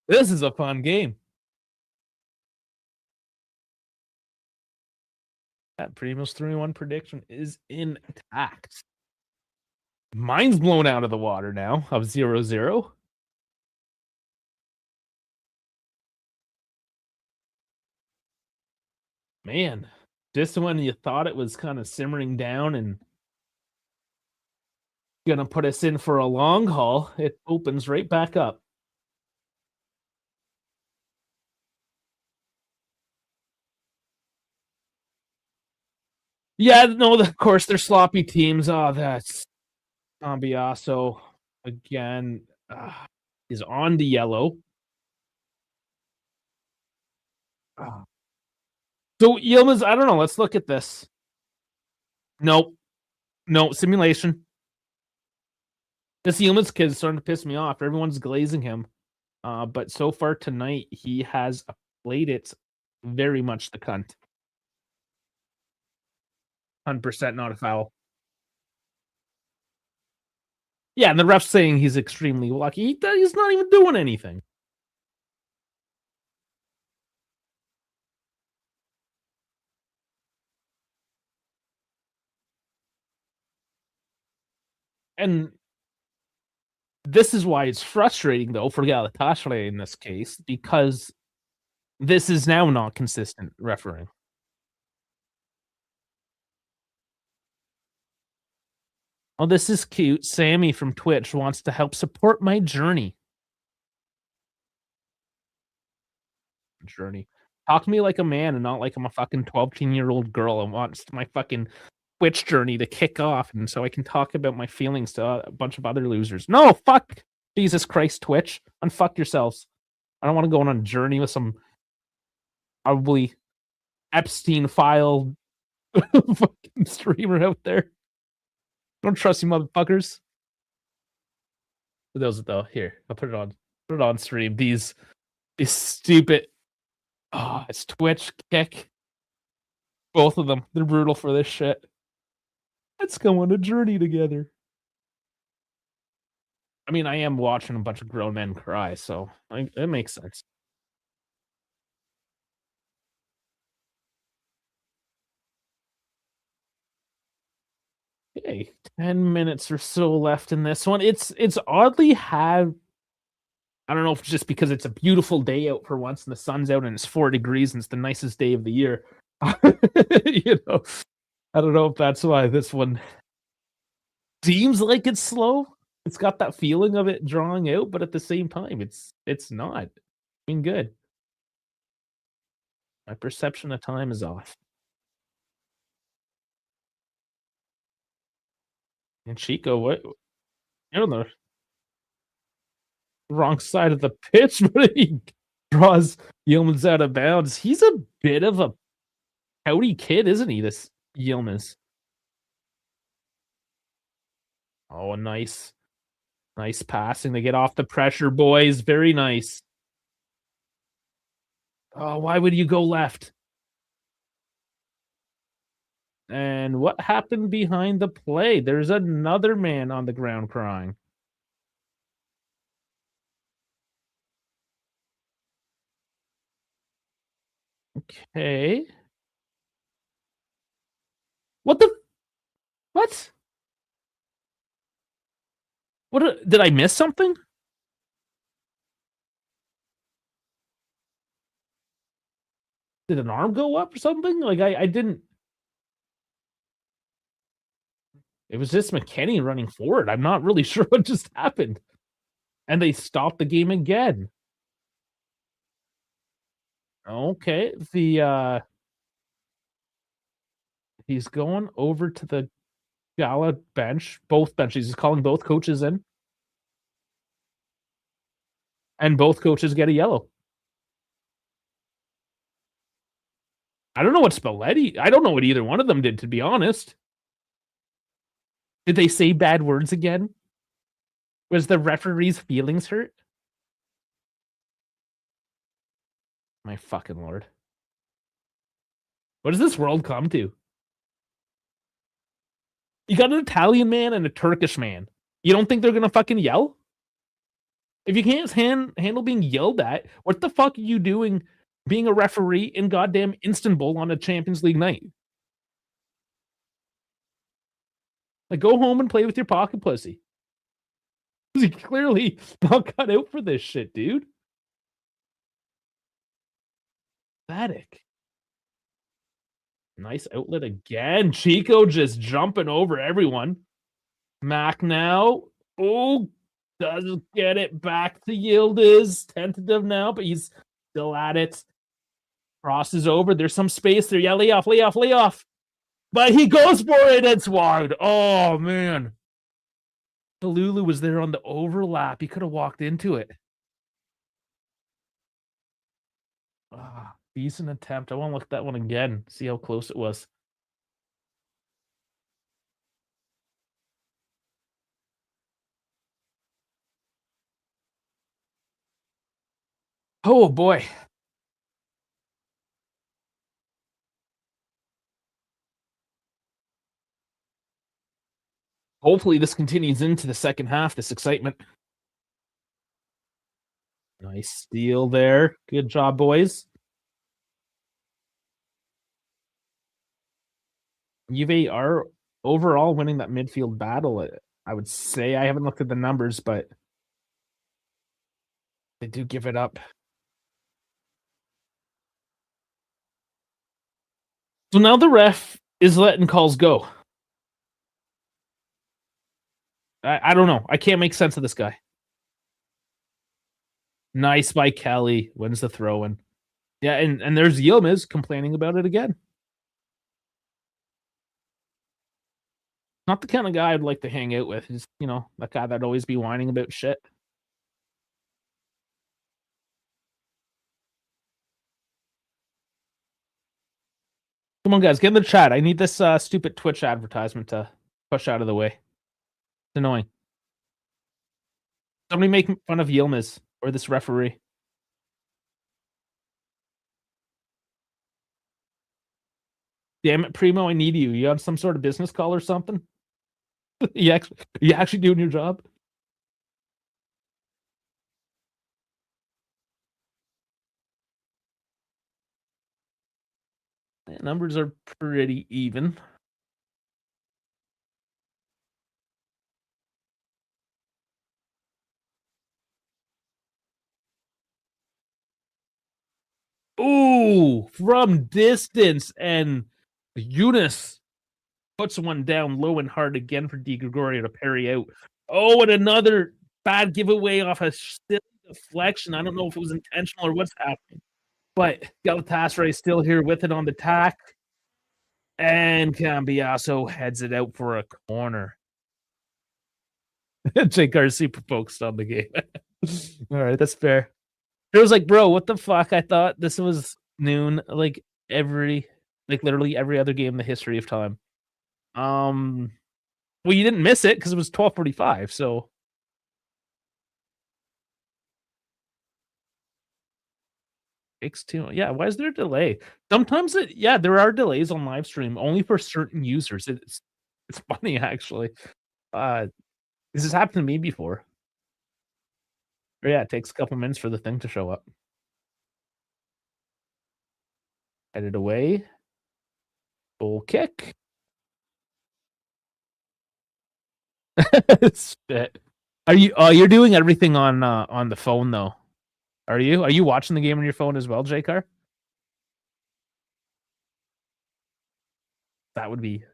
This is a fun game. That Primo's 3-1 prediction is intact. Mine's blown out of the water now of 0-0. Man, just when you thought it was kind of simmering down and gonna put us in for a long haul, it opens right back up. Yeah, no, of course they're sloppy teams. Oh, that's Cambiasso again. Is on the yellow. So Yilmaz, I don't know. Let's look at this. Nope. No, simulation. This Yilmaz kid is starting to piss me off. Everyone's glazing him. But so far tonight, he has played it very much the cunt. 100% not a foul. Yeah, and the ref's saying he's extremely lucky. He's not even doing anything. And this is why it's frustrating, though, for Galatasaray in this case, because this is now not consistent refereeing. Oh, this is cute. Sammy from Twitch wants to help support my journey. Talk to me like a man and not like I'm a fucking 12-year-old girl and wants my fucking Twitch journey to kick off and so I can talk about my feelings to a bunch of other losers. No, fuck Jesus Christ, Twitch. Unfuck yourselves. I don't want to go on a journey with some probably Epstein file fucking streamer out there. Don't trust you motherfuckers. For those though, here, I'll put it on stream. These stupid it's Twitch, Kick. Both of them. They're brutal for this shit. Let's go on a journey together. I mean, I am watching a bunch of grown men cry, so it makes sense. Okay, 10 minutes or so left in this one. It's oddly have. I don't know if it's just because it's a beautiful day out for once and the sun's out and it's 4 degrees and it's the nicest day of the year. You know, I don't know if that's why this one seems like it's slow. It's got that feeling of it drawing out, but at the same time, it's not. I mean, good. My perception of time is off. And Chico, what? You're on the wrong side of the pitch, but he draws Yilmaz out of bounds. He's a bit of a pouty kid, isn't he? This Yilmaz. Oh, nice passing to get off the pressure, boys. Very nice. Oh, why would you go left? And what happened behind the play? There's another man on the ground crying. Okay. What? Did I miss something? Did an arm go up or something? Like I didn't. It was just McKennie running forward. I'm not really sure what just happened. And they stopped the game again. Okay. He's going over to the Gala bench. Both benches. He's calling both coaches in. And both coaches get a yellow. I don't know what Spalletti. I don't know what either one of them did, to be honest. Did they say bad words again? Was the referee's feelings hurt? My fucking lord. What does this world come to? You got an Italian man and a Turkish man. You don't think they're gonna fucking yell? If you can't handle being yelled at, what the fuck are you doing being a referee in goddamn Istanbul on a Champions League night? Like, go home and play with your pocket pussy. He's clearly not cut out for this shit, dude. Pathetic. Nice outlet again. Chico just jumping over everyone. Mac now. Oh, doesn't get it back to Yildiz. Tentative now, but he's still at it. Crosses over. There's some space there. Yeah, lay off, lay off, lay off. But he goes for it. It's wide. Oh, man. Lulu was there on the overlap. He could have walked into it. Decent attempt. I want to look at that one again. See how close it was. Oh, boy. Hopefully this continues into the second half, this excitement. Nice steal there. Good job, boys. Juve are overall winning that midfield battle, I would say. I haven't looked at the numbers, but they do give it up. So now the ref is letting calls go. I don't know. I can't make sense of this guy. Nice by Kelly. Wins the throw-in. Yeah, and there's Yilmaz complaining about it again. Not the kind of guy I'd like to hang out with. He's, that guy that'd always be whining about shit. Come on, guys, get in the chat. I need this stupid Twitch advertisement to push out of the way. It's annoying. Somebody make fun of Yilmaz or this referee. Damn it, Primo, I need you. You have some sort of business call or something? you actually doing your job? Numbers are pretty even. Ooh, from distance, and Eunice puts one down low and hard again for Di Gregorio to parry out. Oh, and another bad giveaway off a silly deflection. I don't know if it was intentional or what's happening. But Galatasaray is still here with it on the tack. And Cambiasso heads it out for a corner. J-Car super focused on the game. All right, that's fair. It was like, bro, what the fuck? I thought this was noon, literally every other game in the history of time. Well, you didn't miss it because it was 12:45, so X2. Yeah, why is there a delay? Sometimes there are delays on live stream only for certain users. It's funny actually. This has happened to me before. Or yeah, it takes a couple minutes for the thing to show up. Headed away. Full kick. Spit. You're doing everything on the phone though. Are you watching the game on your phone as well, J-Car? That would be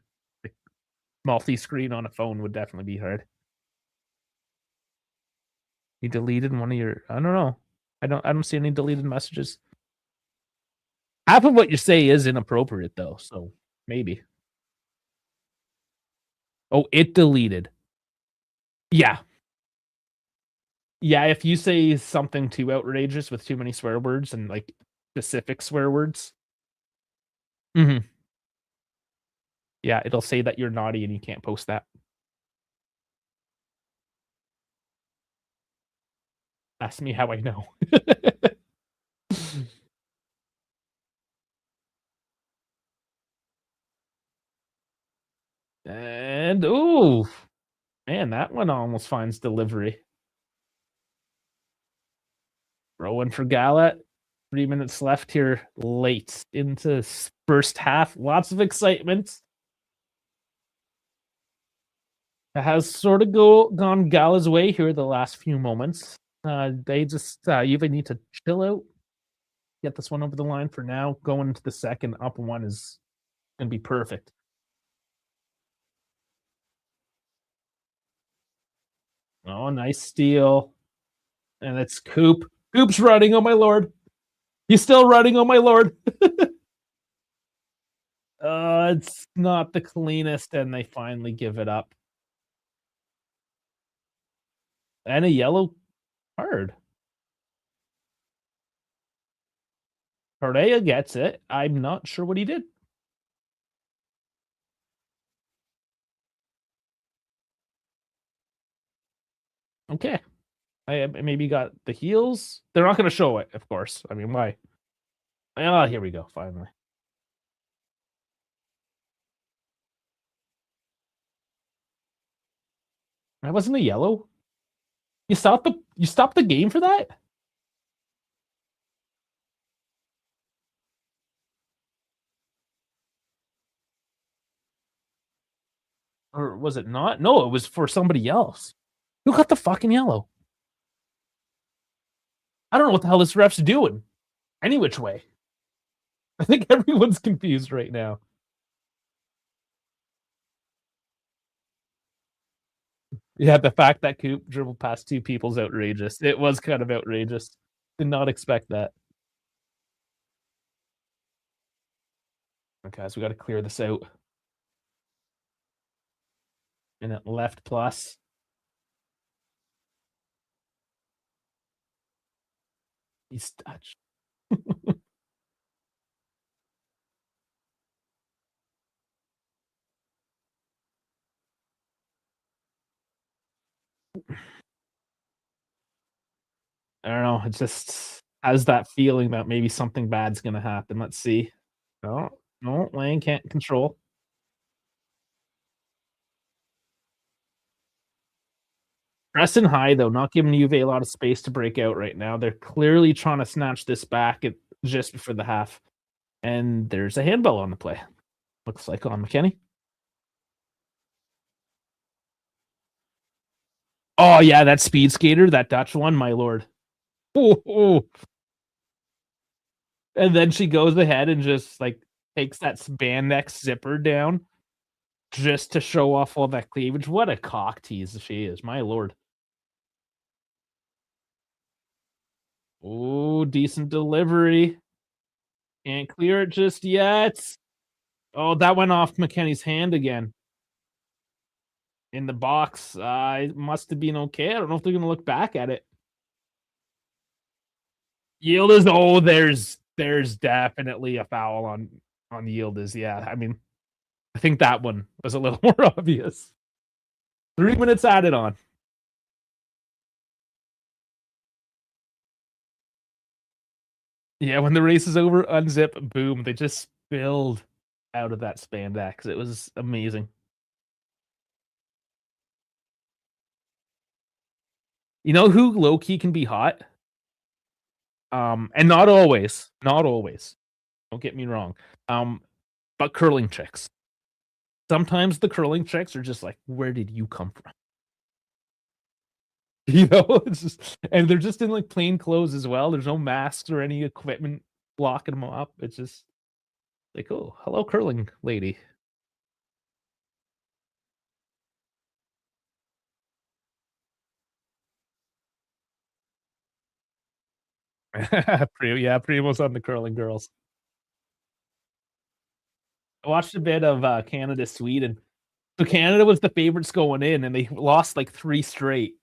multi-screen on a phone would definitely be hard. You deleted one of your, I don't know. I don't see any deleted messages. Half of what you say is inappropriate though, so maybe. Oh, it deleted. Yeah. Yeah, if you say something too outrageous with too many swear words and specific swear words. Mm-hmm. Yeah, it'll say that you're naughty and you can't post that. Ask me how I know. Ooh, man, that one almost finds delivery. Throw for Gallat. 3 minutes left here, late into first half. Lots of excitement. It has sort of gone Gala's way here the last few moments. They just Juve need to chill out, get this one over the line for now. Going into the second, up one is gonna be perfect. Oh, nice steal. And it's Coop. Coop's running, oh my lord. He's still running, oh my lord. It's not the cleanest, and they finally give it up. And a yellow card. Correa gets it. I'm not sure what he did. Okay. I maybe got the heels. They're not going to show it, of course. I mean, why? Oh, here we go. Finally. That wasn't a yellow. You stopped the game for that? Or was it not? No, it was for somebody else. Who got the fucking yellow? I don't know what the hell this ref's doing. Any which way. I think everyone's confused right now. Yeah, the fact that Coop dribbled past two people is outrageous. It was kind of outrageous. Did not expect that. Okay, so we got to clear this out. And at left plus. He's touched. I don't know. It just has that feeling that maybe something bad's gonna happen. Let's see. No, no, Lane can't control. Pressing high though, not giving Juve a lot of space to break out right now. They're clearly trying to snatch this back at just before the half. And there's a handball on the play. Looks like on McKennie. Oh yeah, that speed skater, that Dutch one, my lord. Oh. And then she goes ahead and just like takes that spandex zipper down just to show off all that cleavage. What a cock tease she is, my lord. Oh, decent delivery. Can't clear it just yet. Oh, that went off McKennie's hand again. In the box. It must have been okay. I don't know if they're going to look back at it. Yield is there's definitely a foul on Yield is. Yeah, I mean, I think that one was a little more obvious. 3 minutes added on. Yeah, when the race is over, unzip, boom, they just spilled out of that spandex. It was amazing. You know who low key can be hot? And not always. Don't get me wrong. But curling chicks. Sometimes the curling chicks are just like, where did you come from? You know, it's just, and they're just in like plain clothes as well. There's no masks or any equipment blocking them up. It's just like, oh, hello, curling lady. Primo's on the curling girls. I watched a bit of Canada, Sweden. So Canada was the favorites going in, and they lost like 3 straight.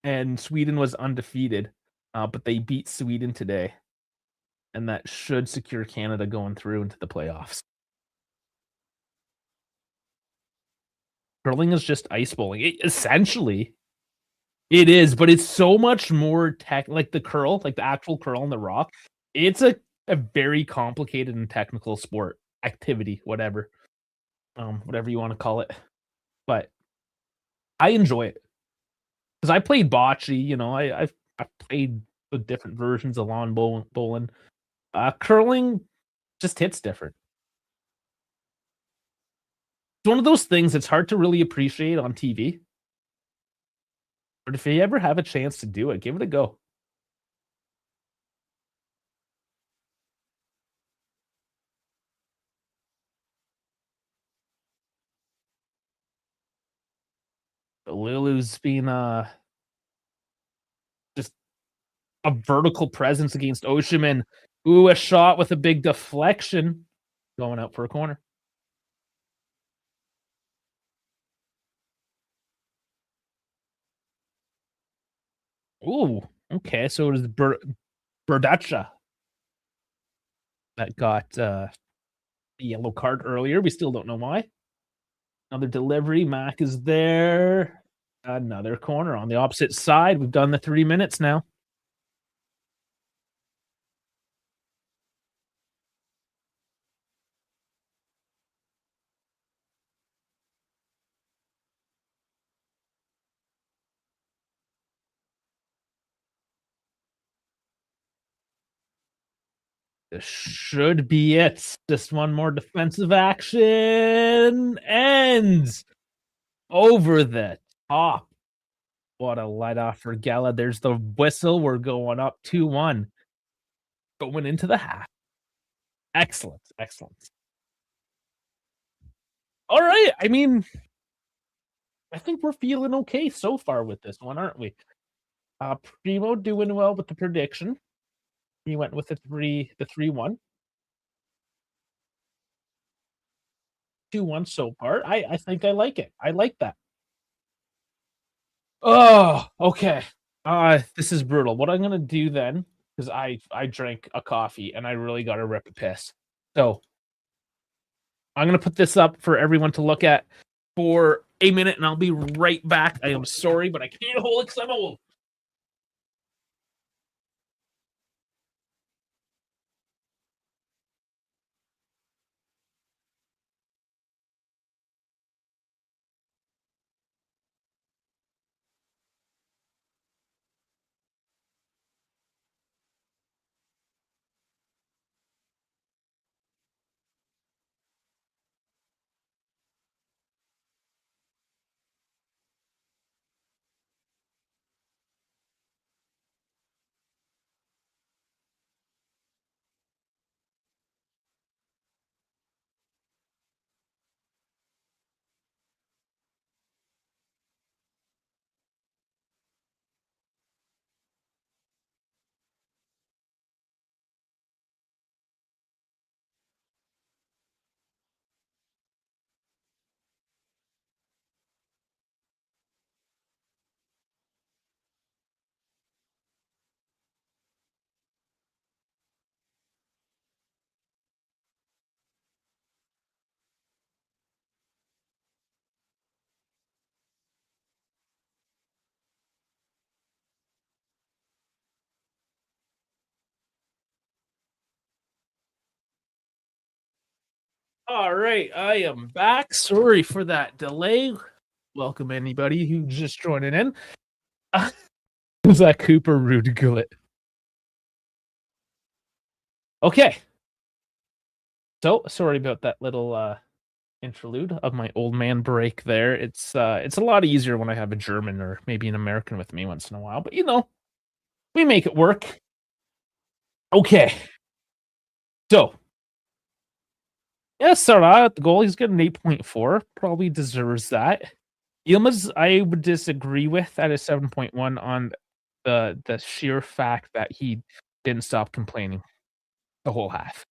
And Sweden was undefeated, but they beat Sweden today, and that should secure Canada going through into the playoffs. Curling is just ice bowling. Essentially, it is, but it's so much more like the curl, like the actual curl on the rock. It's a very complicated and technical sport activity, whatever you want to call it. but I enjoy it because I played bocce. I've played the different versions of lawn bowling. Curling just hits different. It's one of those things that's hard to really appreciate on TV, but if you ever have a chance to do it, give it a go. Lulu's been just a vertical presence against Oshiman. Ooh, a shot with a big deflection going out for a corner. Ooh, okay. So it was Berdacha that got the yellow card earlier. We still don't know why. Another delivery. Mac is there. Another corner on the opposite side. We've done the 3 minutes now. This should be it. Just one more defensive action. Ends over the top. What a light off for Gala. There's the whistle. We're going up 2-1. Going into the half. Excellent. Excellent. All right. I mean, I think we're feeling okay so far with this one, aren't we? Primo doing well with the prediction. He went with the 3-1. 2-1 so far. I think I like it. I like that. Oh, okay. This is brutal. What I'm gonna do then, because I drank a coffee and I really gotta rip a piss. So I'm gonna put this up for everyone to look at for a minute, and I'll be right back. I am sorry, but I can't hold it because I'm old. All right, I am back. Sorry for that delay. Welcome anybody who's just joining in. Is that Cooper Rude Gullet? Okay. So sorry about that little interlude of my old man break there. It's a lot easier when I have a German or maybe an American with me once in a while, but we make it work. Okay. So yeah, Sarah at the goal, he's getting 8.4. Probably deserves that. Yilmaz, I would disagree with at a 7.1 on the sheer fact that he didn't stop complaining the whole half.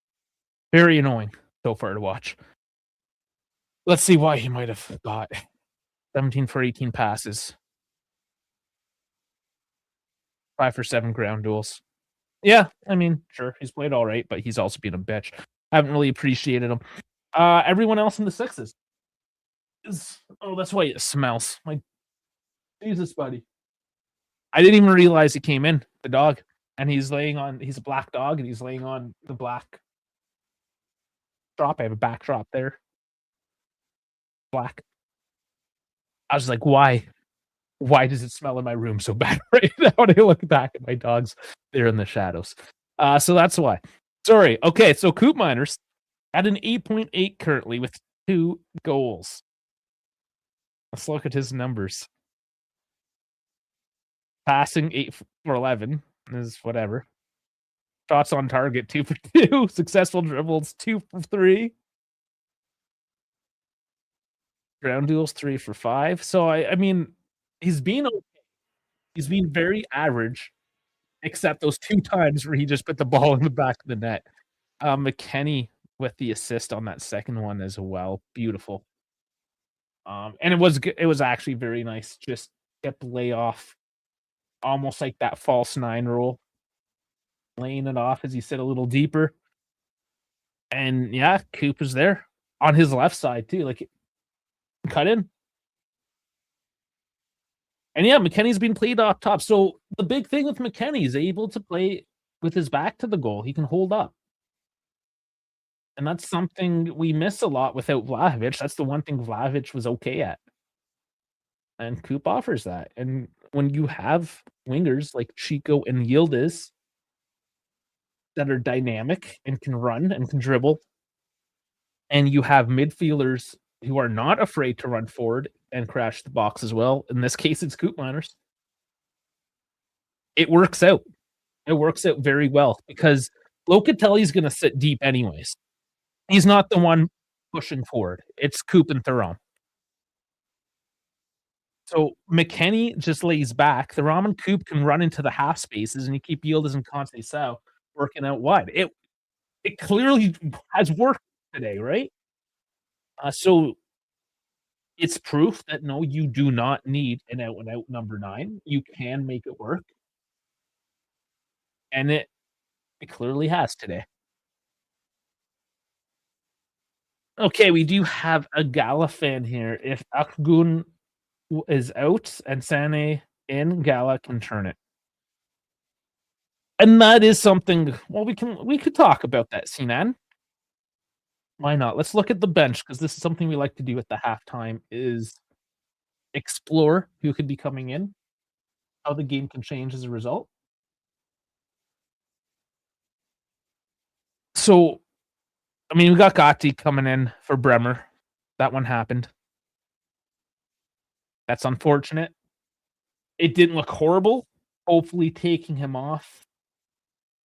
Very annoying so far to watch. Let's see why he might have got 17 for 18 passes, 5 for 7 ground duels. Yeah, I mean, sure, he's played all right, but he's also been a bitch. I haven't really appreciated him. Everyone else in the sixes that's why it smells. Like Jesus, buddy. I didn't even realize he came in, the dog. And he's a black dog and he's laying on the black drop. I have a backdrop there. Black. I was like, "Why? Why does it smell in my room so bad right now?" When I look back at my dogs, they're in the shadows. So that's why. Sorry. Okay, so Coop Miners at an 8.8 currently with 2 goals. Let's look at his numbers. Passing 8 for 11 is whatever. Shots on target 2 for 2. Successful dribbles 2 for 3. Ground duels 3 for 5. So I mean, he's been okay. He's been very average, except those 2 times where he just put the ball in the back of the net. McKennie with the assist on that second one as well. Beautiful. And it was actually very nice. Just get the layoff, almost like that false 9 rule, laying it off as you sit a little deeper. And yeah, Coop is there on his left side too, like cut in. And yeah, McKennie's been played off top. So the big thing with McKennie is able to play with his back to the goal. He can hold up. And that's something we miss a lot without Vlahovic. That's the one thing Vlahovic was okay at. And Coop offers that. And when you have wingers like Chico and Yildiz that are dynamic and can run and can dribble, and you have midfielders who are not afraid to run forward and crash the box as well. In this case, it's Coop Miners. It works out. It works out very well because Locatelli's going to sit deep anyways. He's not the one pushing forward. It's Coop and Thuram. So McKennie just lays back. Thuram and Coop can run into the half spaces, and you keep Yildiz and Conceição working out wide. It clearly has worked today, right? So it's proof that no, you do not need an out and out number 9. You can make it work. And it clearly has today. Okay, we do have a Gala fan here. If Akgun is out and Sané in, Gala can turn it. And that is something, well, we could talk about that, Sinan. Why not? Let's look at the bench because this is something we like to do at the halftime is explore who could be coming in, how the game can change as a result. So, I mean, we got Gatti coming in for Bremer. That one happened. That's unfortunate. It didn't look horrible. Hopefully taking him off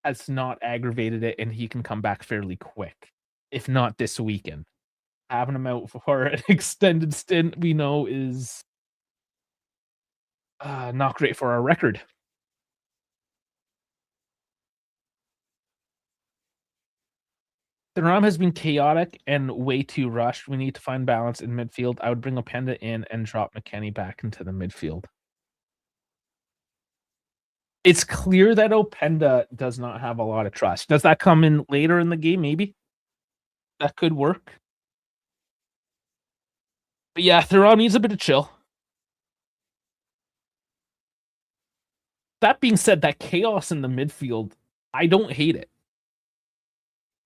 has not aggravated it and he can come back fairly quick, if not this weekend. Having him out for an extended stint, we know, is not great for our record. The Ram has been chaotic and way too rushed. We need to find balance in midfield. I would bring Openda in and drop McKennie back into the midfield. It's clear that Openda does not have a lot of trust. Does that come in later in the game? Maybe that could work. But yeah, Thuram needs a bit of chill. That being said, that chaos in the midfield, I don't hate it.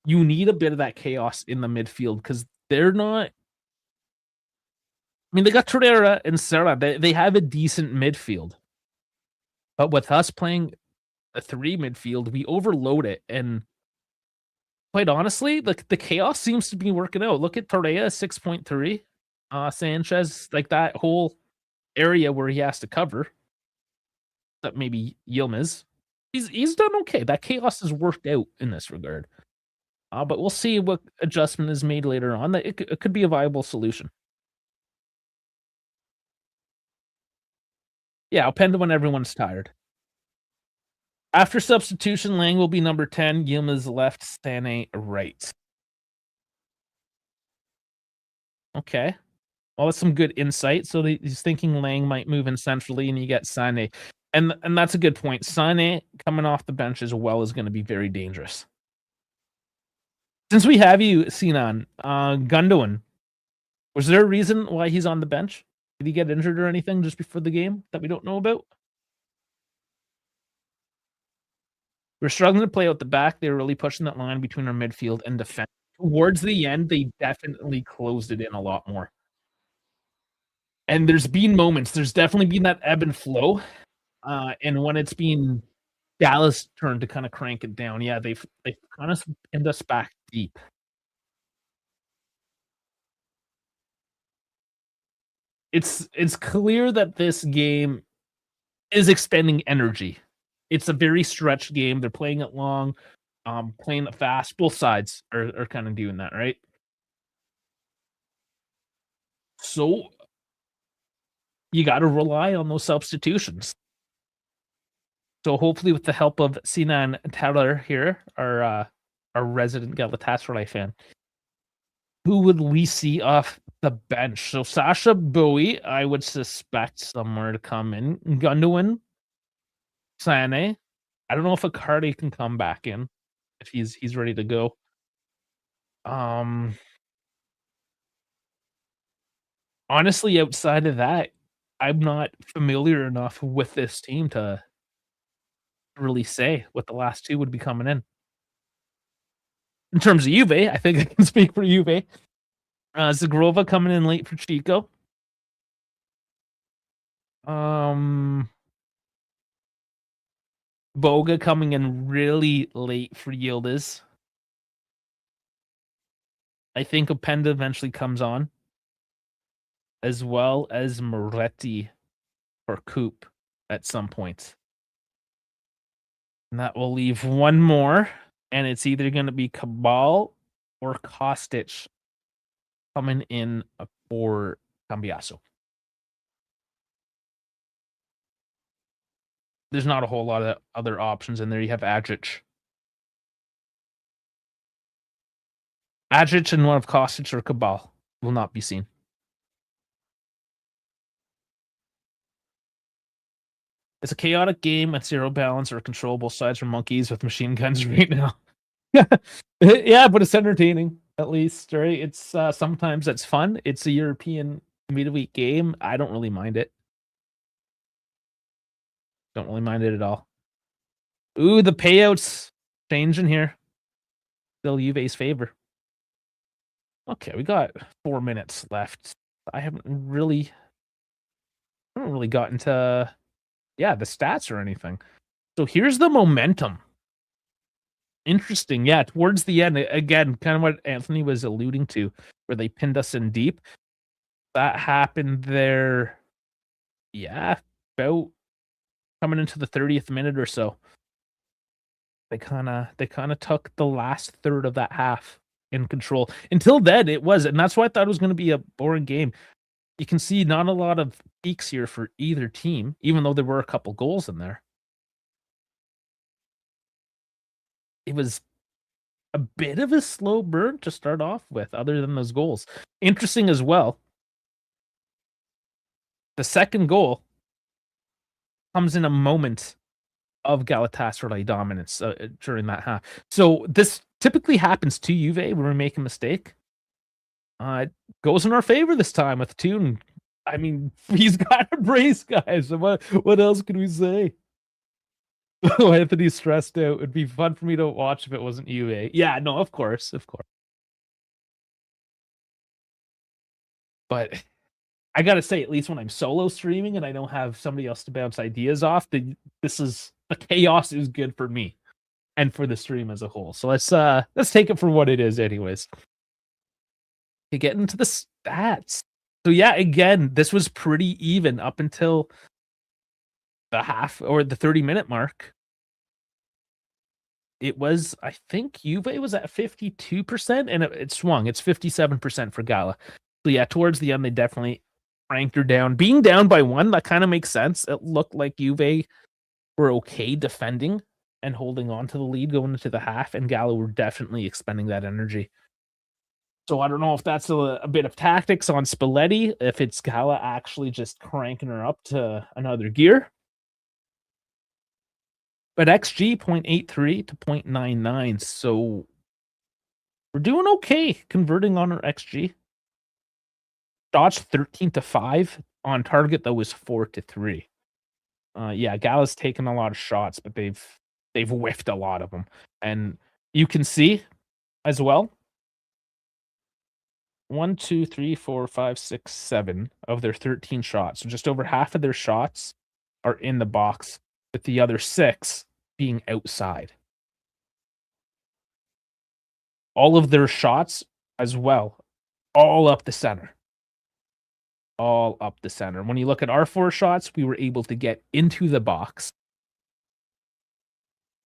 You need a bit of that chaos in the midfield because they're not. I mean, they got Torreira and Serra. They have a decent midfield. But with us playing a 3 midfield, we overload it. And quite honestly, the chaos seems to be working out. Look at Torreira, 6.3. Sanchez, like that whole area where he has to cover. That maybe Yilmaz. He's done okay. That chaos has worked out in this regard. But we'll see what adjustment is made later on. That it could be a viable solution. Yeah, Openda when everyone's tired. After substitution, Lang will be number 10. Yilmaz left, Sané right. Okay. Well, that's some good insight. So he's thinking Lang might move in centrally, and you get Sané. And that's a good point. Sané coming off the bench as well is going to be very dangerous. Since we have you, Sinan, Gundogan, was there a reason why he's on the bench? Did he get injured or anything just before the game that we don't know about? We're struggling to play out the back. They were really pushing that line between our midfield and defense. Towards the end, they definitely closed it in a lot more. And there's been moments. There's definitely been that ebb and flow. And when it's been Dallas' turn to kind of crank it down, yeah, they've kind of pinned us back deep. It's clear that this game is expending energy. It's a very stretched game. They're playing it long, playing it fast. Both sides are kind of doing that, right? So you got to rely on those substitutions. So hopefully, with the help of Sinan Taylor here, our resident Galatasaray fan, who would we see off the bench? So Sasha Bowie, I would suspect somewhere to come in. Gundogan, Sane. I don't know if Icardi can come back in if he's ready to go. Honestly, outside of that, I'm not familiar enough with this team to really say what the last two would be coming in. In terms of Juve, I think I can speak for Juve. Zagrova coming in late for Chico. Boga coming in really late for Yildiz. I think Openda eventually comes on, as well as Moretti for Coop at some point. And that will leave one more, and it's either going to be Cabal or Kostic coming in for Cambiaso. There's not a whole lot of other options in there. You have Adjic. Adjic and one of Kostic or Cabal will not be seen. It's a chaotic game at zero balance or control. Both sides are monkeys with machine guns right now. Yeah, but it's entertaining at least, right? It's sometimes it's fun. It's a European midweek game. I don't really mind it. Don't really mind it at all. Ooh, the payouts changing here. Still Juve's favor. Okay, we got 4 minutes left. I haven't really gotten to the stats or anything. So here's the momentum. Interesting. Yeah, towards the end, again, kind of what Anthony was alluding to, where they pinned us in deep. That happened there. Yeah, about coming into the 30th minute or so. They kind of took the last third of that half in control. Until then, it was, and that's why I thought it was going to be a boring game. You can see not a lot of peaks here for either team, even though there were a couple goals in there. It was a bit of a slow burn to start off with, other than those goals. Interesting as well. The second goal comes in a moment of Galatasaray dominance during that half. So this typically happens to Juve when we make a mistake. It goes in our favor this time with Toon. I mean, he's got a brace, guys. What else can we say? Oh, Anthony's stressed out. It'd be fun for me to watch if it wasn't Juve. Yeah, no, of course. But I gotta say, at least when I'm solo streaming and I don't have somebody else to bounce ideas off, the chaos is good for me and for the stream as a whole. So let's take it for what it is, anyways. To get into the stats. So yeah, again, this was pretty even up until the half or the 30-minute mark. It was, I think, Juve was at 52%, and it swung. It's 57% for Gala. So yeah, towards the end, they definitely cranked her down. Being down by one, that kind of makes sense. It looked like Juve were okay defending and holding on to the lead going into the half, and Gala were definitely expending that energy. So I don't know if that's a bit of tactics on Spalletti, if it's Gala actually just cranking her up to another gear. But XG 0.83 to 0.99, so we're doing okay converting on our XG. Shots 13 to 5. On target, though, was 4 to 3. Yeah, Gala's taken a lot of shots, but they've whiffed a lot of them. And you can see as well, 1, 2, 3, 4, 5, 6, 7 of their 13 shots. So just over half of their shots are in the box, with the other 6 being outside. All of their shots as well, all up the center. All up the center. When you look at our 4 shots, we were able to get into the box.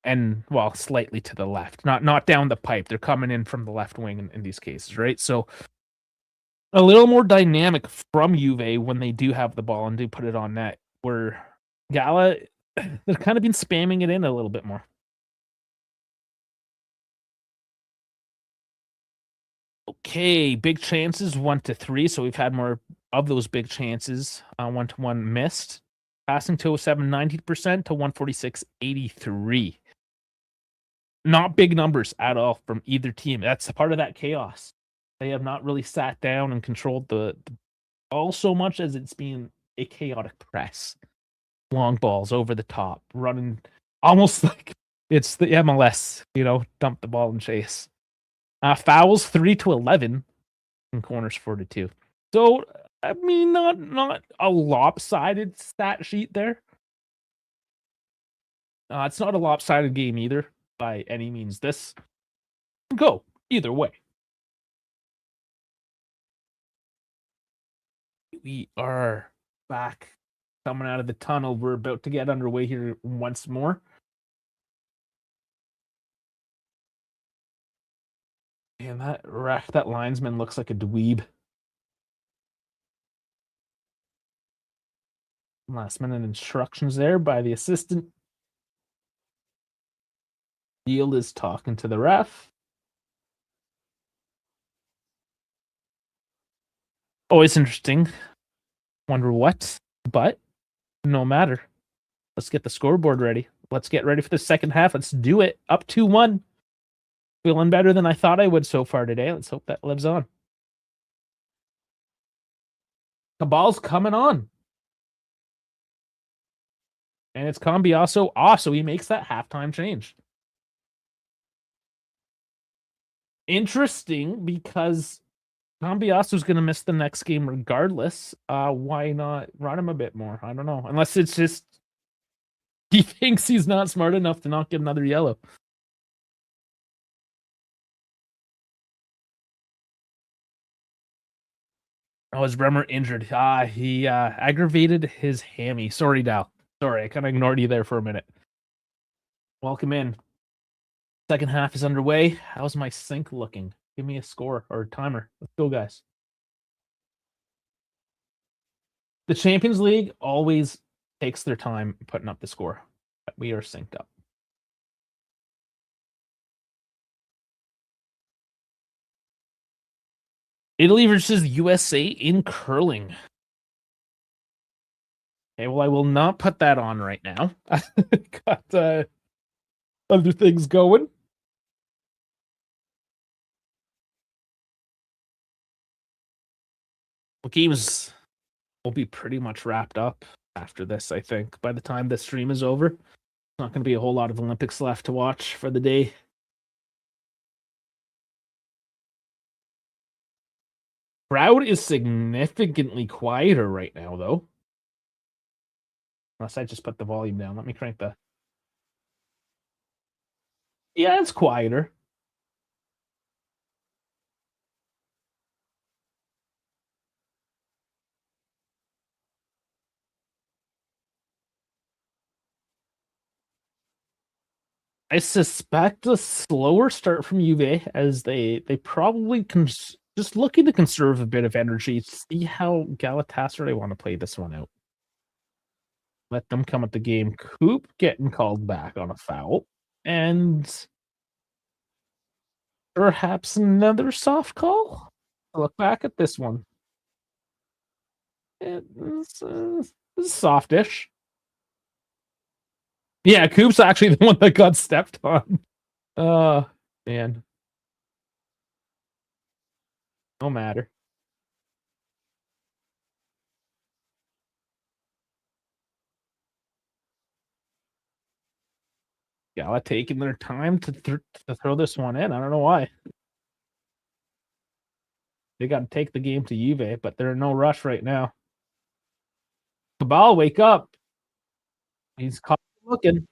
And, well, slightly to the left. Not down the pipe. They're coming in from the left wing in these cases, right? So a little more dynamic from Juve when they do have the ball and do put it on net. Where Gala, they've kind of been spamming it in a little bit more. Okay, big chances, 1-3. So we've had more of those big chances. 1-1 missed. Passing to 07, 90% to 146, 83. Not big numbers at all from either team. That's a part of that chaos. They have not really sat down and controlled the ball so much as it's been a chaotic press. Long balls over the top, running almost like it's the MLS, dump the ball and chase. Fouls 3-11 and corners 4-2. So, I mean, not a lopsided stat sheet there. It's not a lopsided game either by any means. This can go either way. We are back coming out of the tunnel. We're about to get underway here once more. And that linesman looks like a dweeb. Last minute instructions there by the assistant. Yield is talking to the ref. Always interesting. Wonder what, but no matter. Let's get the scoreboard ready. Let's get ready for the second half. Let's do it. Up 2-1. Feeling better than I thought I would so far today. Let's hope that lives on. Cabal's coming on. And it's Cambiasso off, so he makes that halftime change. Interesting, because Cambiasso's going to miss the next game regardless. Why not run him a bit more? I don't know. Unless it's just he thinks he's not smart enough to not get another yellow. Oh, is Bremer injured? He aggravated his hammy. Sorry, Dal. Sorry, I kind of ignored you there for a minute. Welcome in. Second half is underway. How's my sync looking? Give me a score or a timer. Let's go, guys. The Champions League always takes their time putting up the score. But we are synced up. Italy versus USA in curling. Okay, well, I will not put that on right now. Got other things going. The games will be pretty much wrapped up after this, I think. By the time the stream is over, there's not going to be a whole lot of Olympics left to watch for the day. Crowd is significantly quieter right now, though. Unless I just put the volume down. Let me crank the... Yeah, it's quieter. I suspect a slower start from Juve, as they probably just looking to conserve a bit of energy, see how Galatasaray want to play this one out. Let them come at the game. Coop getting called back on a foul. And perhaps another soft call? Look back at this one. It's softish. Yeah, Coop's actually the one that got stepped on. Man. No matter. Gala taking their time to throw this one in. I don't know why. They got to take the game to Juve, but they're in no rush right now. Cabal, wake up. He's caught looking.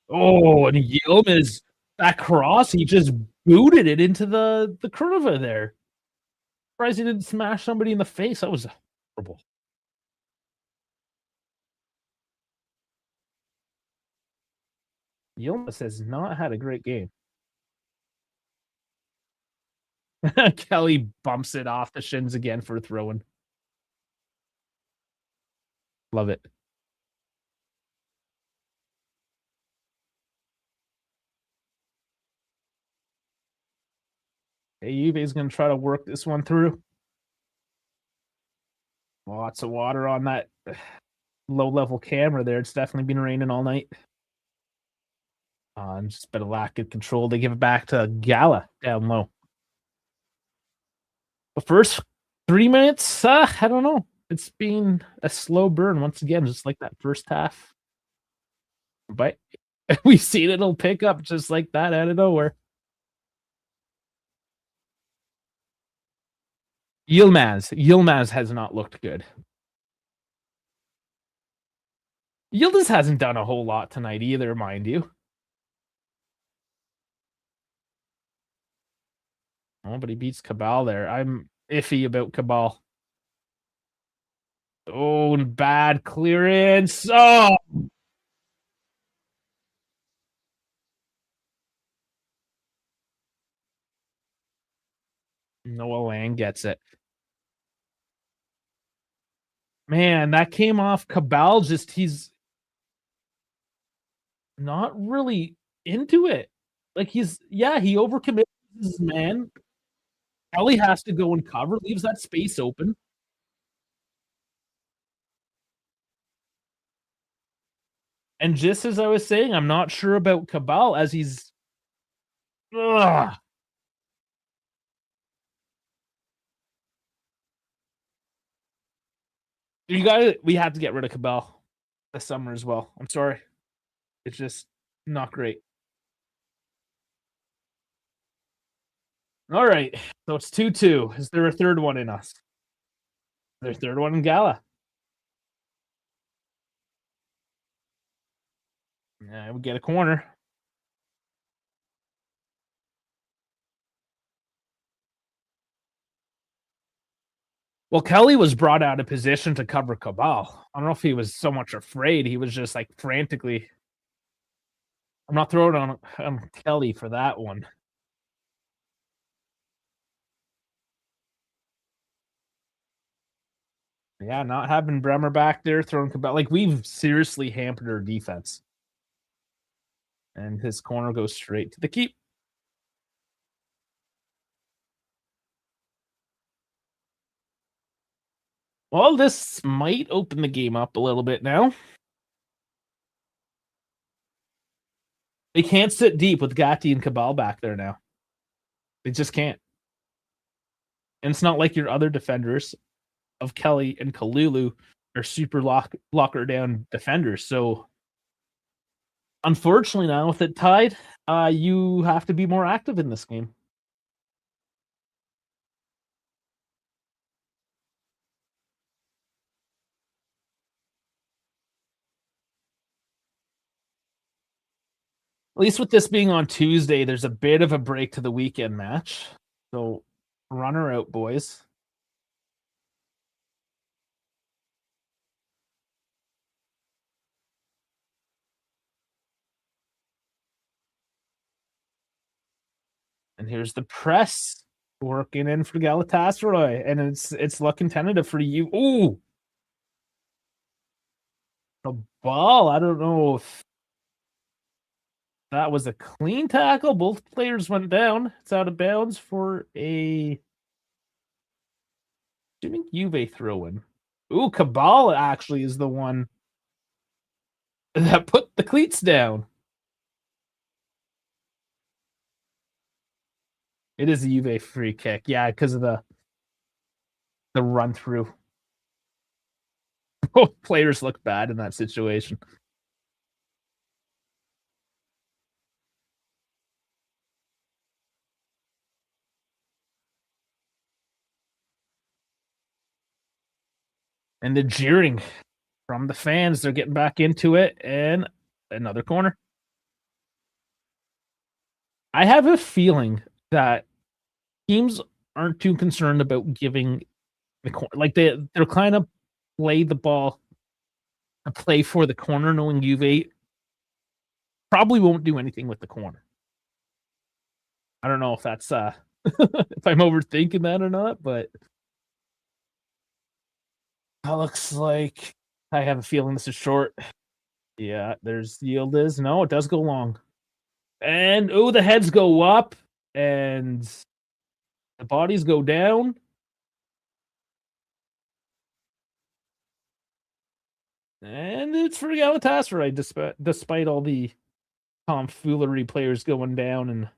Oh, and Yilmaz, that cross, he just booted it into the curva there. Surprised he didn't smash somebody in the face. That was horrible. Yilmaz has not had a great game. Kelly bumps it off the shins again for throwing. Love it. Hey, Juve's going to try to work this one through. Lots of water on that low-level camera there. It's definitely been raining all night. And just a bit of lack of control. They give it back to Gala down low. The first 3 minutes, I don't know. It's been a slow burn once again, just like that first half. But we've seen it'll pick up just like that out of nowhere. Yilmaz has not looked good. Yildiz hasn't done a whole lot tonight either, mind you. Oh, but he beats Cabal there. I'm iffy about Cabal. Oh, bad clearance. Oh! Noah Lang gets it. Man, that came off Cabal. He's not really into it. Like he overcommits his man. Kelly has to go and cover, leaves that space open. And just as I was saying, I'm not sure about Cabal as he's. Ugh. We have to get rid of Cabal this summer as well. I'm sorry. It's just not great. All right. So it's 2-2. Is there a third one in us? There's a third one in Gala. Yeah, we get a corner. Well, Kelly was brought out of position to cover Cabal. I don't know if he was so much afraid. He was just like frantically. I'm not throwing on Kelly for that one. Yeah, not having Bremer back there throwing Cabal. Like, we've seriously hampered our defense. And his corner goes straight to the keep. Well, this might open the game up a little bit now. They can't sit deep with Gatti and Cabal back there now. They just can't. And it's not like your other defenders of Kelly and Kalulu are super locker down defenders. So unfortunately now with it tied, you have to be more active in this game. At least with this being on Tuesday, there's a bit of a break to the weekend match. So runner out, boys. And here's the press working in for Galatasaray, and it's looking tentative for you. Ooh, the ball. I don't know if that was a clean tackle. Both players went down. It's out of bounds for a Juve throw-in. Ooh, Cabal actually is the one that put the cleats down. It is a Juve free kick. Yeah, because of the run through. Both players look bad in that situation. And the jeering from the fans. They're getting back into it. And another corner. I have a feeling that teams aren't too concerned about giving the corner. Like they're kind of play the ball, play for the corner, knowing Juve probably won't do anything with the corner. I don't know if that's if I'm overthinking that or not, but that looks like I have a feeling this is short. Yeah, there's Yildiz. No, it does go long. And the heads go up and the bodies go down. And it's for Galatasaray, despite all the tomfoolery players going down, and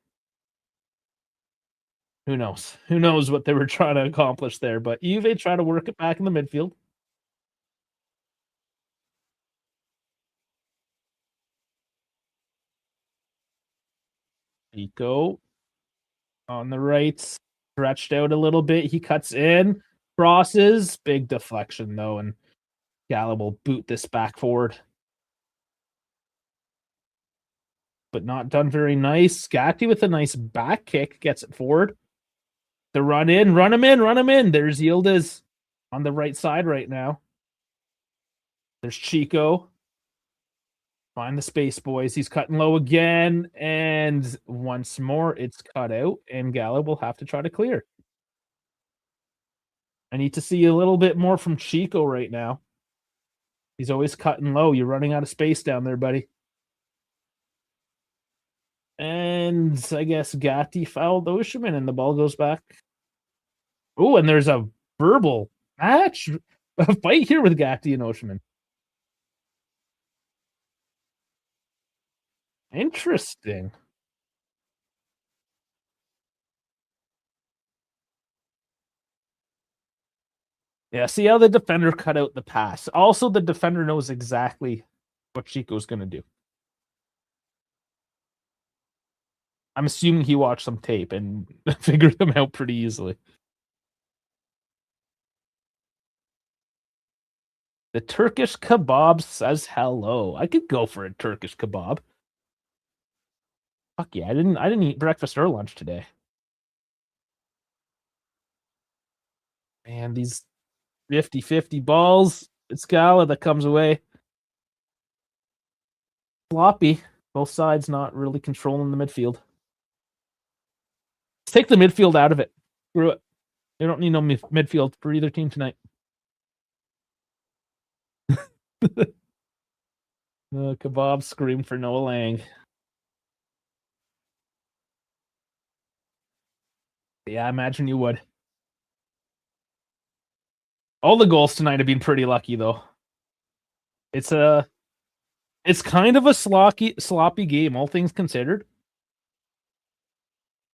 who knows? Who knows what they were trying to accomplish there? But Juve try to work it back in the midfield. Pico on the right, stretched out a little bit. He cuts in, crosses, big deflection though, and Gala will boot this back forward. But not done very nice. Gatti with a nice back kick gets it forward. The run in, run him in, run him in. There's Yildiz on the right side right now. There's Chico. Find the space, boys. He's cutting low again. And once more, it's cut out. And Gala will have to try to clear. I need to see a little bit more from Chico right now. He's always cutting low. You're running out of space down there, buddy. And I guess Gatti fouled Osherman, and the ball goes back. Oh, and there's a verbal match, a fight here with Gatti and Osherman. Interesting. Yeah, see how the defender cut out the pass. Also, the defender knows exactly what Chico's going to do. I'm assuming he watched some tape and figured them out pretty easily. The Turkish kebab says hello. I could go for a Turkish kebab. Fuck yeah, I didn't eat breakfast or lunch today. Man, these 50-50 balls. It's Gala that comes away. Sloppy. Both sides not really controlling the midfield. Let's take the midfield out of it. Screw it. You don't need no midfield for either team tonight. Kebab scream for Noah Lang. Yeah, I imagine you would. All the goals tonight have been pretty lucky, though. It's kind of a sloppy game, all things considered.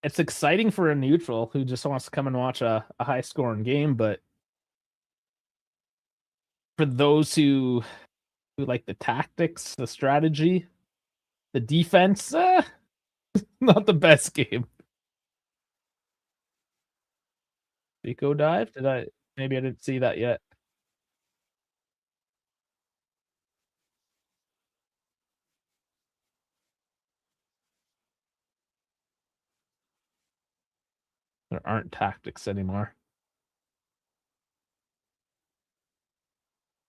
It's exciting for a neutral who just wants to come and watch a high-scoring game, but for those who like the tactics, the strategy, the defense, not the best game. Pico dive? Maybe I didn't see that yet. There aren't tactics anymore.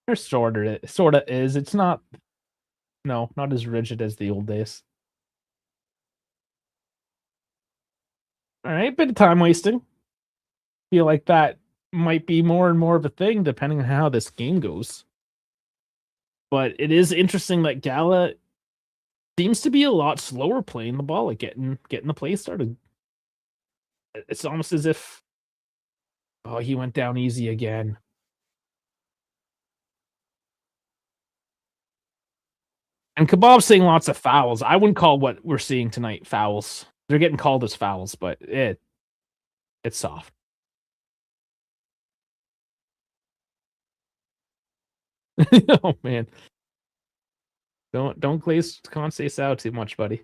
There sort of is. It's not as rigid as the old days. All right, bit of time wasting. Feel like that might be more and more of a thing depending on how this game goes. But it is interesting that Gala seems to be a lot slower playing the ball, like getting the play started. It's almost as if he went down easy again. And Kebab's seeing lots of fouls. I wouldn't call what we're seeing tonight fouls. They're getting called as fouls, but it's soft. Oh man. Don't glaze Conce out too much, buddy.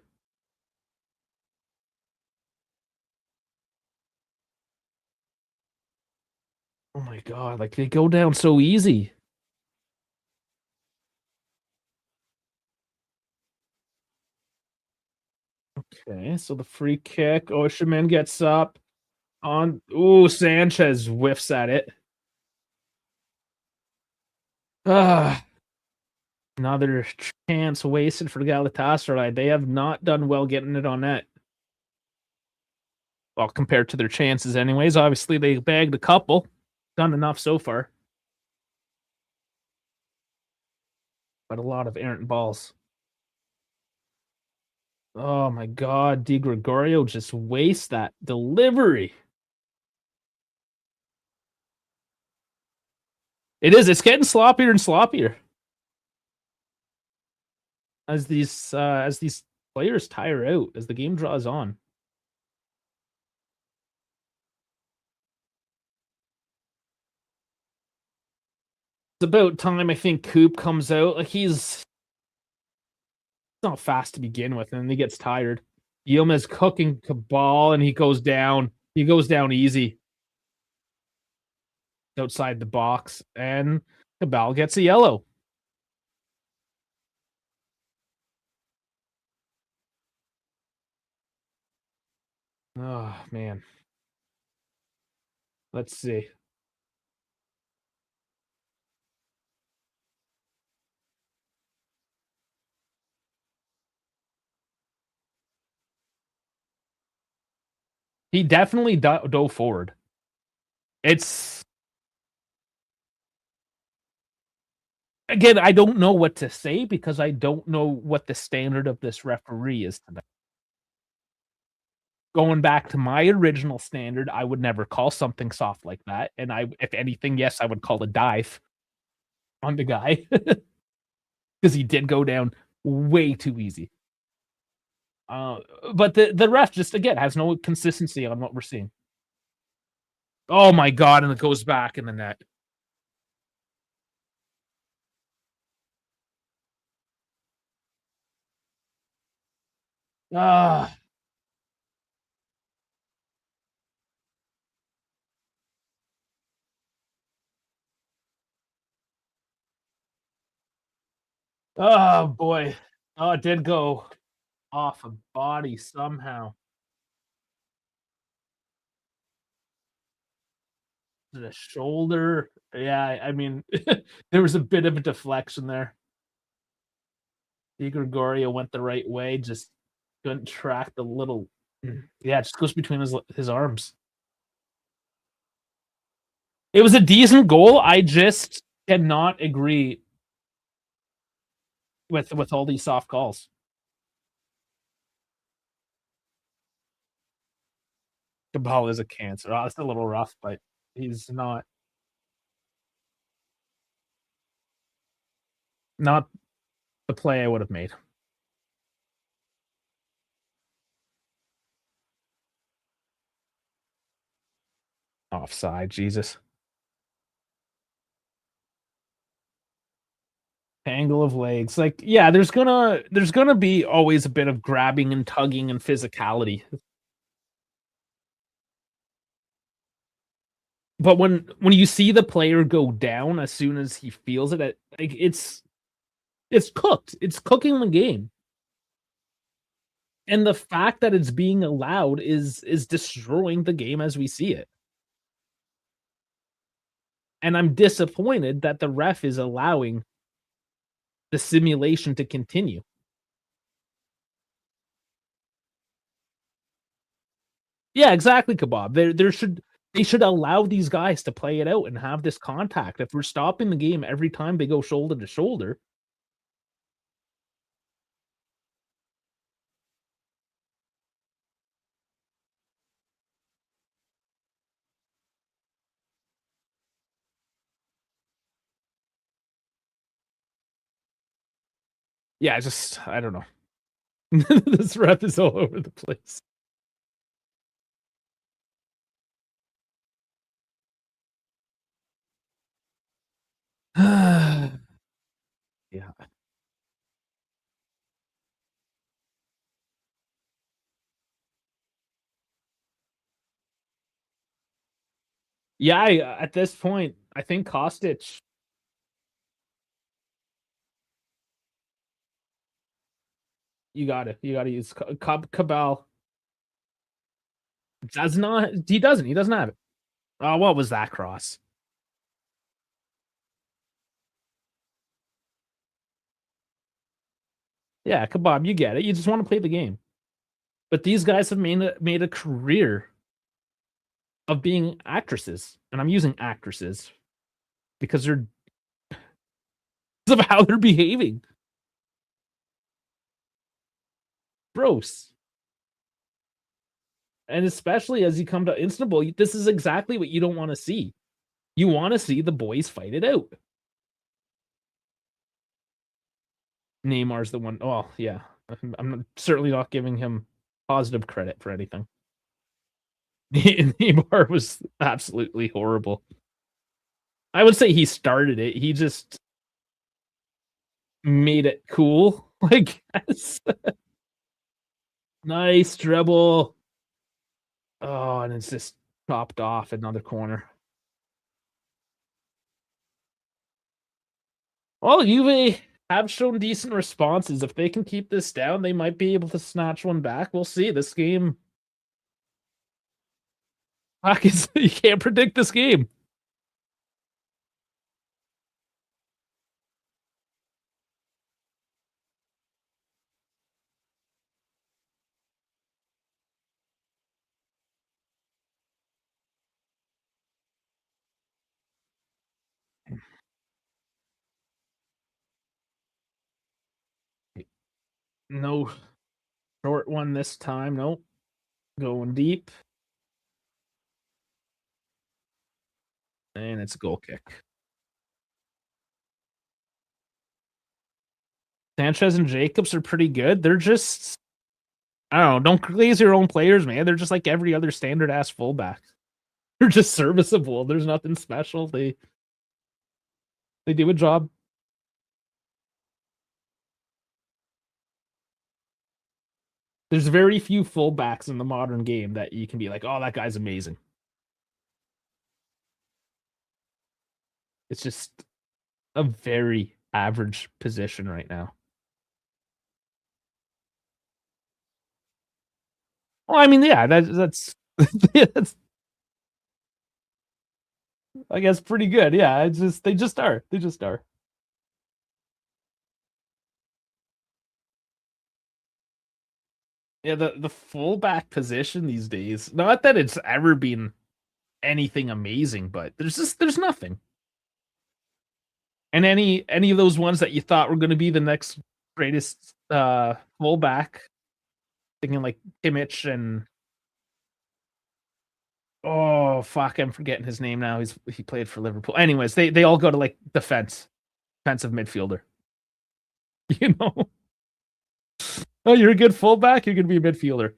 Oh my god, like they go down so easy. Okay, so the free kick. Oshiman gets up on. Ooh, Sanchez whiffs at it. Ah, another chance wasted for Galatasaray. They have not done well getting it on net. Well, compared to their chances, anyways. Obviously, they bagged a couple. Done enough so far. But a lot of errant balls. Oh my god, Di Gregorio just wastes that delivery. It is. It's getting sloppier and sloppier as these players tire out as the game draws on. It's about time I think Coop comes out. Like he's not fast to begin with, and then he gets tired. Yilmaz's cooking Cabal, and he goes down. He goes down easy outside the box, and Cabal gets a yellow. Oh man. Let's see. He definitely dove forward. It's again, I don't know what to say because I don't know what the standard of this referee is tonight. Going back to my original standard, I would never call something soft like that, and if anything, yes, I would call a dive on the guy because he did go down way too easy. But the ref just again has no consistency on what we're seeing. Oh my god, and it goes back in the net. Ah. Oh boy. Oh, it did go off a body somehow. The shoulder. Yeah, I mean, there was a bit of a deflection there. Di Gregorio went the right way, just couldn't track the little. Yeah, it just goes between his arms. It was a decent goal. I just cannot agree with all these soft calls. Cabal is a cancer. Oh, it's a little rough, but he's not the play I would have made. Offside, Jesus. Angle of legs. Like, yeah, there's gonna be always a bit of grabbing and tugging and physicality. But when you see the player go down as soon as he feels it, like it's cooked. It's cooking the game. And the fact that it's being allowed is destroying the game as we see it. And I'm disappointed that the ref is allowing the simulation to continue. Yeah, exactly, Kebab. They should allow these guys to play it out and have this contact. If we're stopping the game every time they go shoulder to shoulder, yeah, I don't know. This ref is all over the place. Yeah. Yeah, at this point, I think Kostic. You got it. You got to use Cabal. Does not. He doesn't. He doesn't have it. Oh, what was that cross? Yeah, Kebab, you get it. You just want to play the game. But these guys have made a career of being actresses, and I'm using actresses because they're of how they're behaving. Gross. And especially as you come to Istanbul, this is exactly what you don't want to see. You want to see the boys fight it out. Neymar's the one. Oh, yeah. I'm certainly not giving him positive credit for anything. Neymar was absolutely horrible. I would say he started it. He just made it cool. Like, nice dribble. Oh, and it's just chopped off another corner. Well, Juve have shown decent responses. If they can keep this down, they might be able to snatch one back. We'll see. This game, you can't predict this game. No short one this time. Nope. Going deep. And it's a goal kick. Sanchez and Jacobs are pretty good. They're just, I don't know, don't glaze your own players, man. They're just like every other standard ass fullback. They're just serviceable. There's nothing special. They do a job. There's very few fullbacks in the modern game that you can be like, oh, that guy's amazing. It's just a very average position right now. Well, I mean, yeah, that's that's I guess pretty good. Yeah, it's just they just are. They just are. Yeah, the fullback position these days. Not that it's ever been anything amazing, but there's nothing. And any of those ones that you thought were going to be the next greatest fullback, thinking like Kimmich and oh fuck, I'm forgetting his name now. He played for Liverpool. Anyways, they all go to like defensive midfielder. You know, oh, you're a good fullback. You're going to be a midfielder.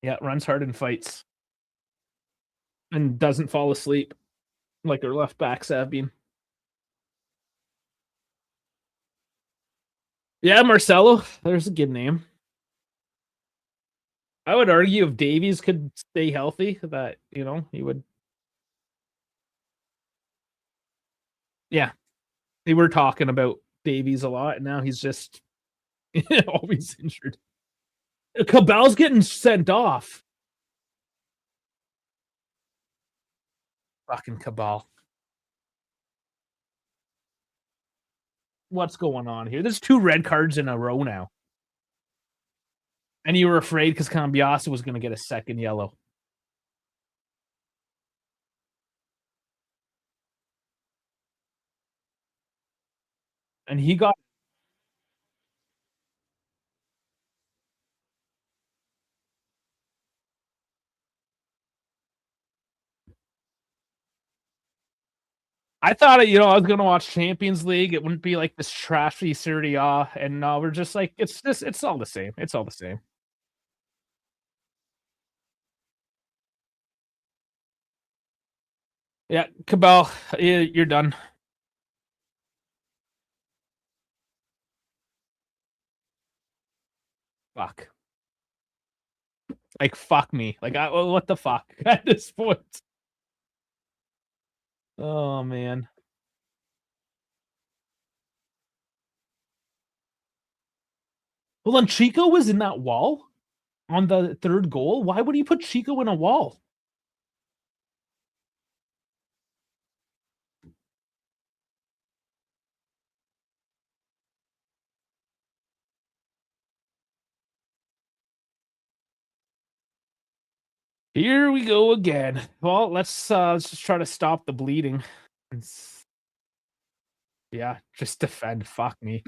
Yeah, runs hard and fights, and doesn't fall asleep like our left backs have been. Yeah, Marcelo. There's a good name. I would argue if Davies could stay healthy, that he would. Yeah, they were talking about Davies a lot, and now he's just always injured. Cabell's getting sent off. Fucking Cabal. What's going on here? There's 2 red cards in a row now. And you were afraid because Cambiasso was going to get a second yellow. And he got. I thought I was going to watch Champions League. It wouldn't be like this trashy Serie A. And no, we're just like, it's all the same. It's all the same. Yeah, Cabal, you're done. Fuck. Like, fuck me. Like, what the fuck at this point? Oh man. Well, then Chico was in that wall on the third goal. Why would he put Chico in a wall? Here we go again. Well, let's just try to stop the bleeding. Yeah, just defend. Fuck me.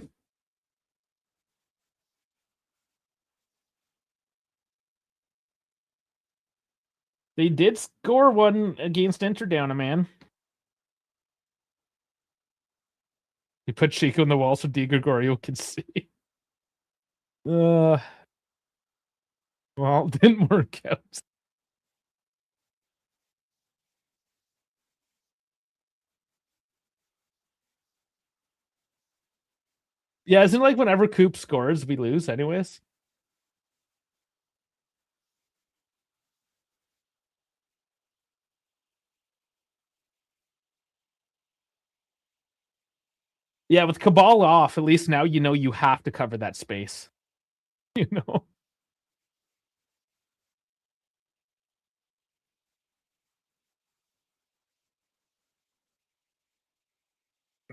They did score one against Inter down a man. He put Chico in the wall so Di Gregorio can see. Uh, well, didn't work out. Yeah, isn't it like whenever Coop scores, we lose anyways? Yeah, with Cabal off, at least now you know you have to cover that space. You know?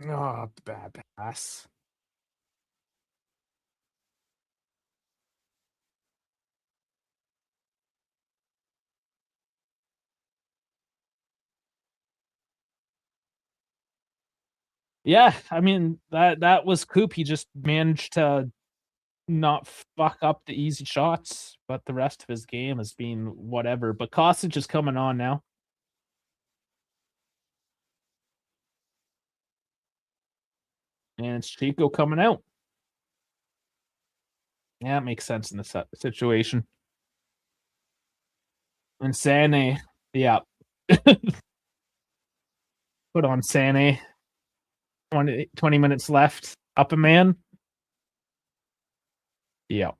Oh, bad pass. Yeah, I mean that was Coop. He just managed to not fuck up the easy shots, but the rest of his game has been whatever. But Kostic is coming on now. And it's Chico coming out. Yeah, it makes sense in this situation. And Sané, yeah. Put on Sané. 20 minutes left. Up a man. Yeah.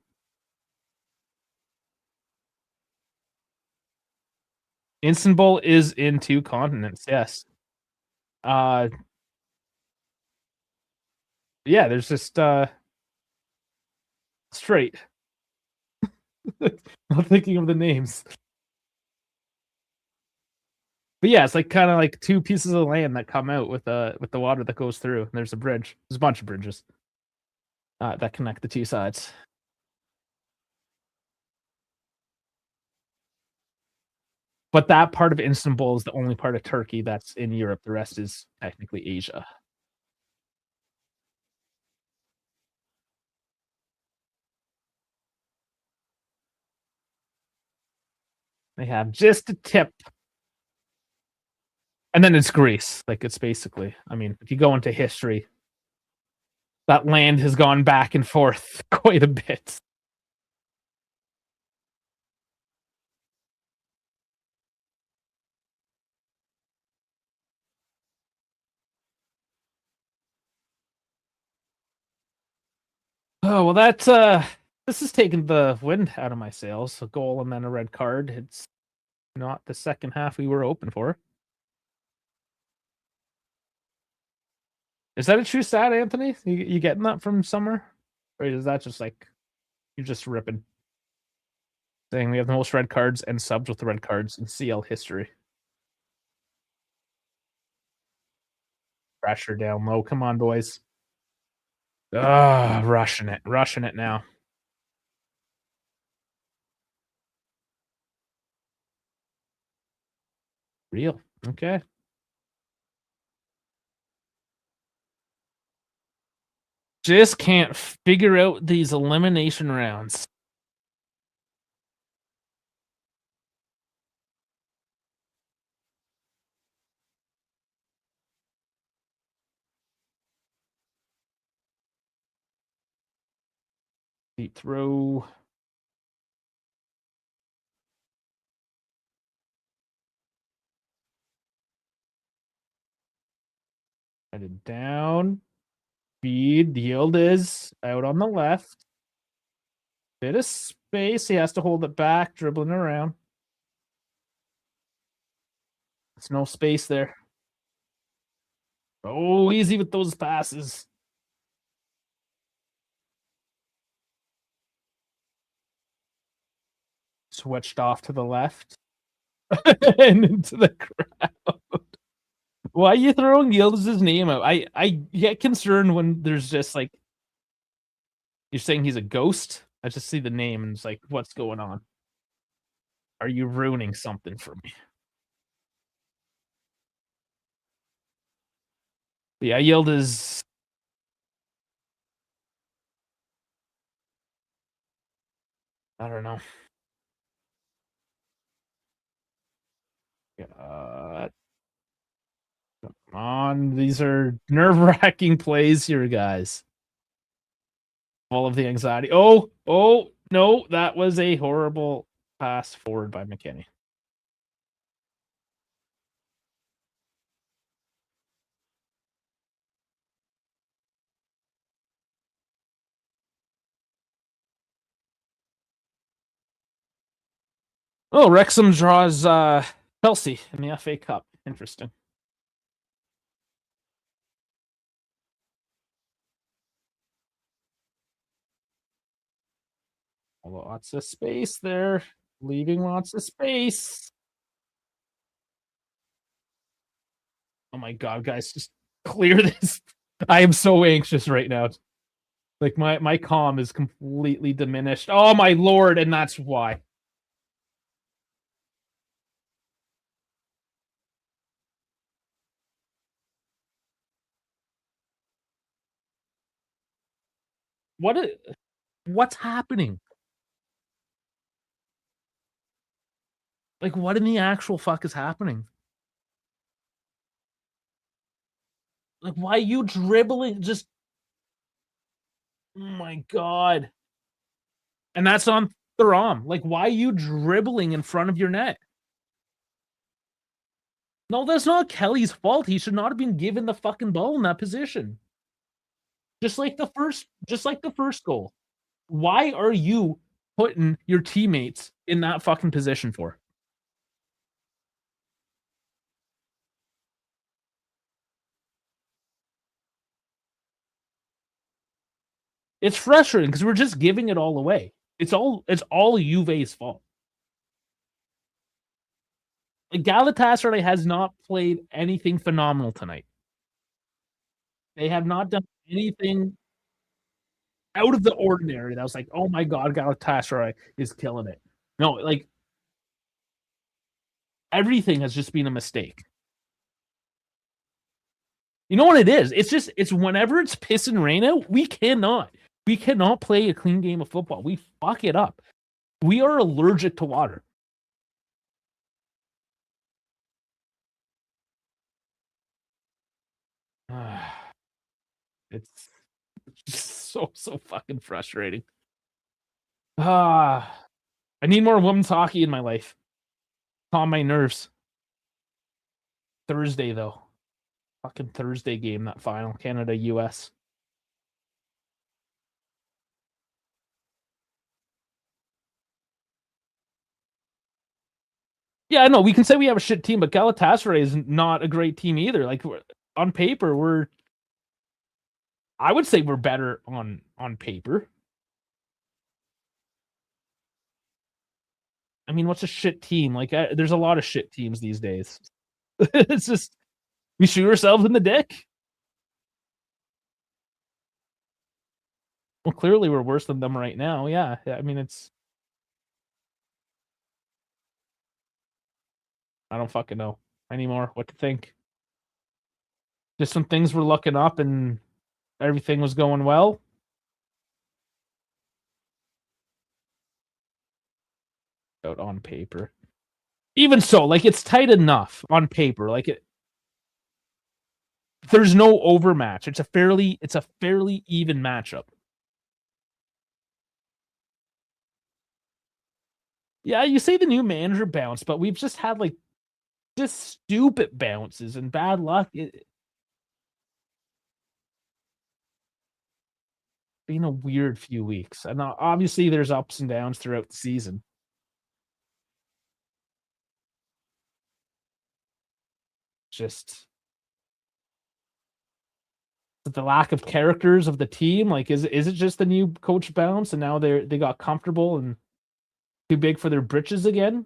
Istanbul is in 2 continents, yes. Yeah, there's just straight. Not thinking of the names. But yeah, it's like kind of like 2 pieces of land that come out with the water that goes through. And there's a bridge. There's a bunch of bridges that connect the 2 sides. But that part of Istanbul is the only part of Turkey that's in Europe. The rest is technically Asia. They have just a tip. And then it's Greece. Like it's basically, I mean, if you go into history, that land has gone back and forth quite a bit. Oh, well, this has taken the wind out of my sails. A goal and then a red card. It's not the second half we were open for. Is that a true stat, Anthony? You getting that from somewhere? Or is that just like you're just ripping? Saying we have the most red cards and subs with the red cards in CL history. Pressure down low. Come on, boys. Rushing it now. Real. Okay. Just can't figure out these elimination rounds. Deep throw. Headed down. Speed. Yield is out on the left. Bit of space. He has to hold it back, dribbling around. There's no space there. Oh, easy with those passes. Switched off to the left and into the crowd. Why are you throwing Yıldız's name out? I get concerned when there's just like you're saying he's a ghost. I just see the name and it's like, what's going on? Are you ruining something for me? But yeah, Yıldız. I don't know. Come on, these are nerve-wracking plays here, guys. All of the anxiety. Oh, no, that was a horrible pass forward by McKinney. Oh, Wrexham draws Chelsea in the FA Cup. Interesting. Lots of space there. Leaving lots of space. Oh my god, guys, just clear this. I am so anxious right now. Like my calm is completely diminished. Oh my lord, and that's why. What's happening? Like, what in the actual fuck is happening? Like, why are you dribbling? Just, oh my god. And that's on Thuram. Like, why are you dribbling in front of your net? No, that's not Kelly's fault. He should not have been given the fucking ball in that position. Just like the first goal. Why are you putting your teammates in that fucking position for? It's frustrating because we're just giving it all away. It's all Juve's fault. Like, Galatasaray has not played anything phenomenal tonight. They have not done anything out of the ordinary. That was like, oh my god, Galatasaray is killing it. No, like everything has just been a mistake. You know what it is? It's whenever it's piss and rain out, we cannot play a clean game of football. We fuck it up. We are allergic to water. It's just so fucking frustrating. I need more women's hockey in my life. Calm my nerves. Thursday though. Fucking Thursday game, that final, Canada US. Yeah, I know we can say we have a shit team, but Galatasaray is not a great team either. Like, on paper, I would say we're better on paper. I mean, what's a shit team? Like, there's a lot of shit teams these days. It's just we shoot ourselves in the dick. Well, clearly we're worse than them right now. Yeah, I mean, I don't fucking know anymore what to think. Just when things were looking up and everything was going well. Out on paper. Even so, like, it's tight enough on paper. Like, there's no overmatch. It's a fairly even matchup. Yeah, you say the new manager bounce, but we've just had like just stupid bounces and bad luck. Been a weird few weeks. And obviously there's ups and downs throughout the season. Just the lack of characters of the team? Like, is it just the new coach bounce and now they got comfortable and too big for their britches again?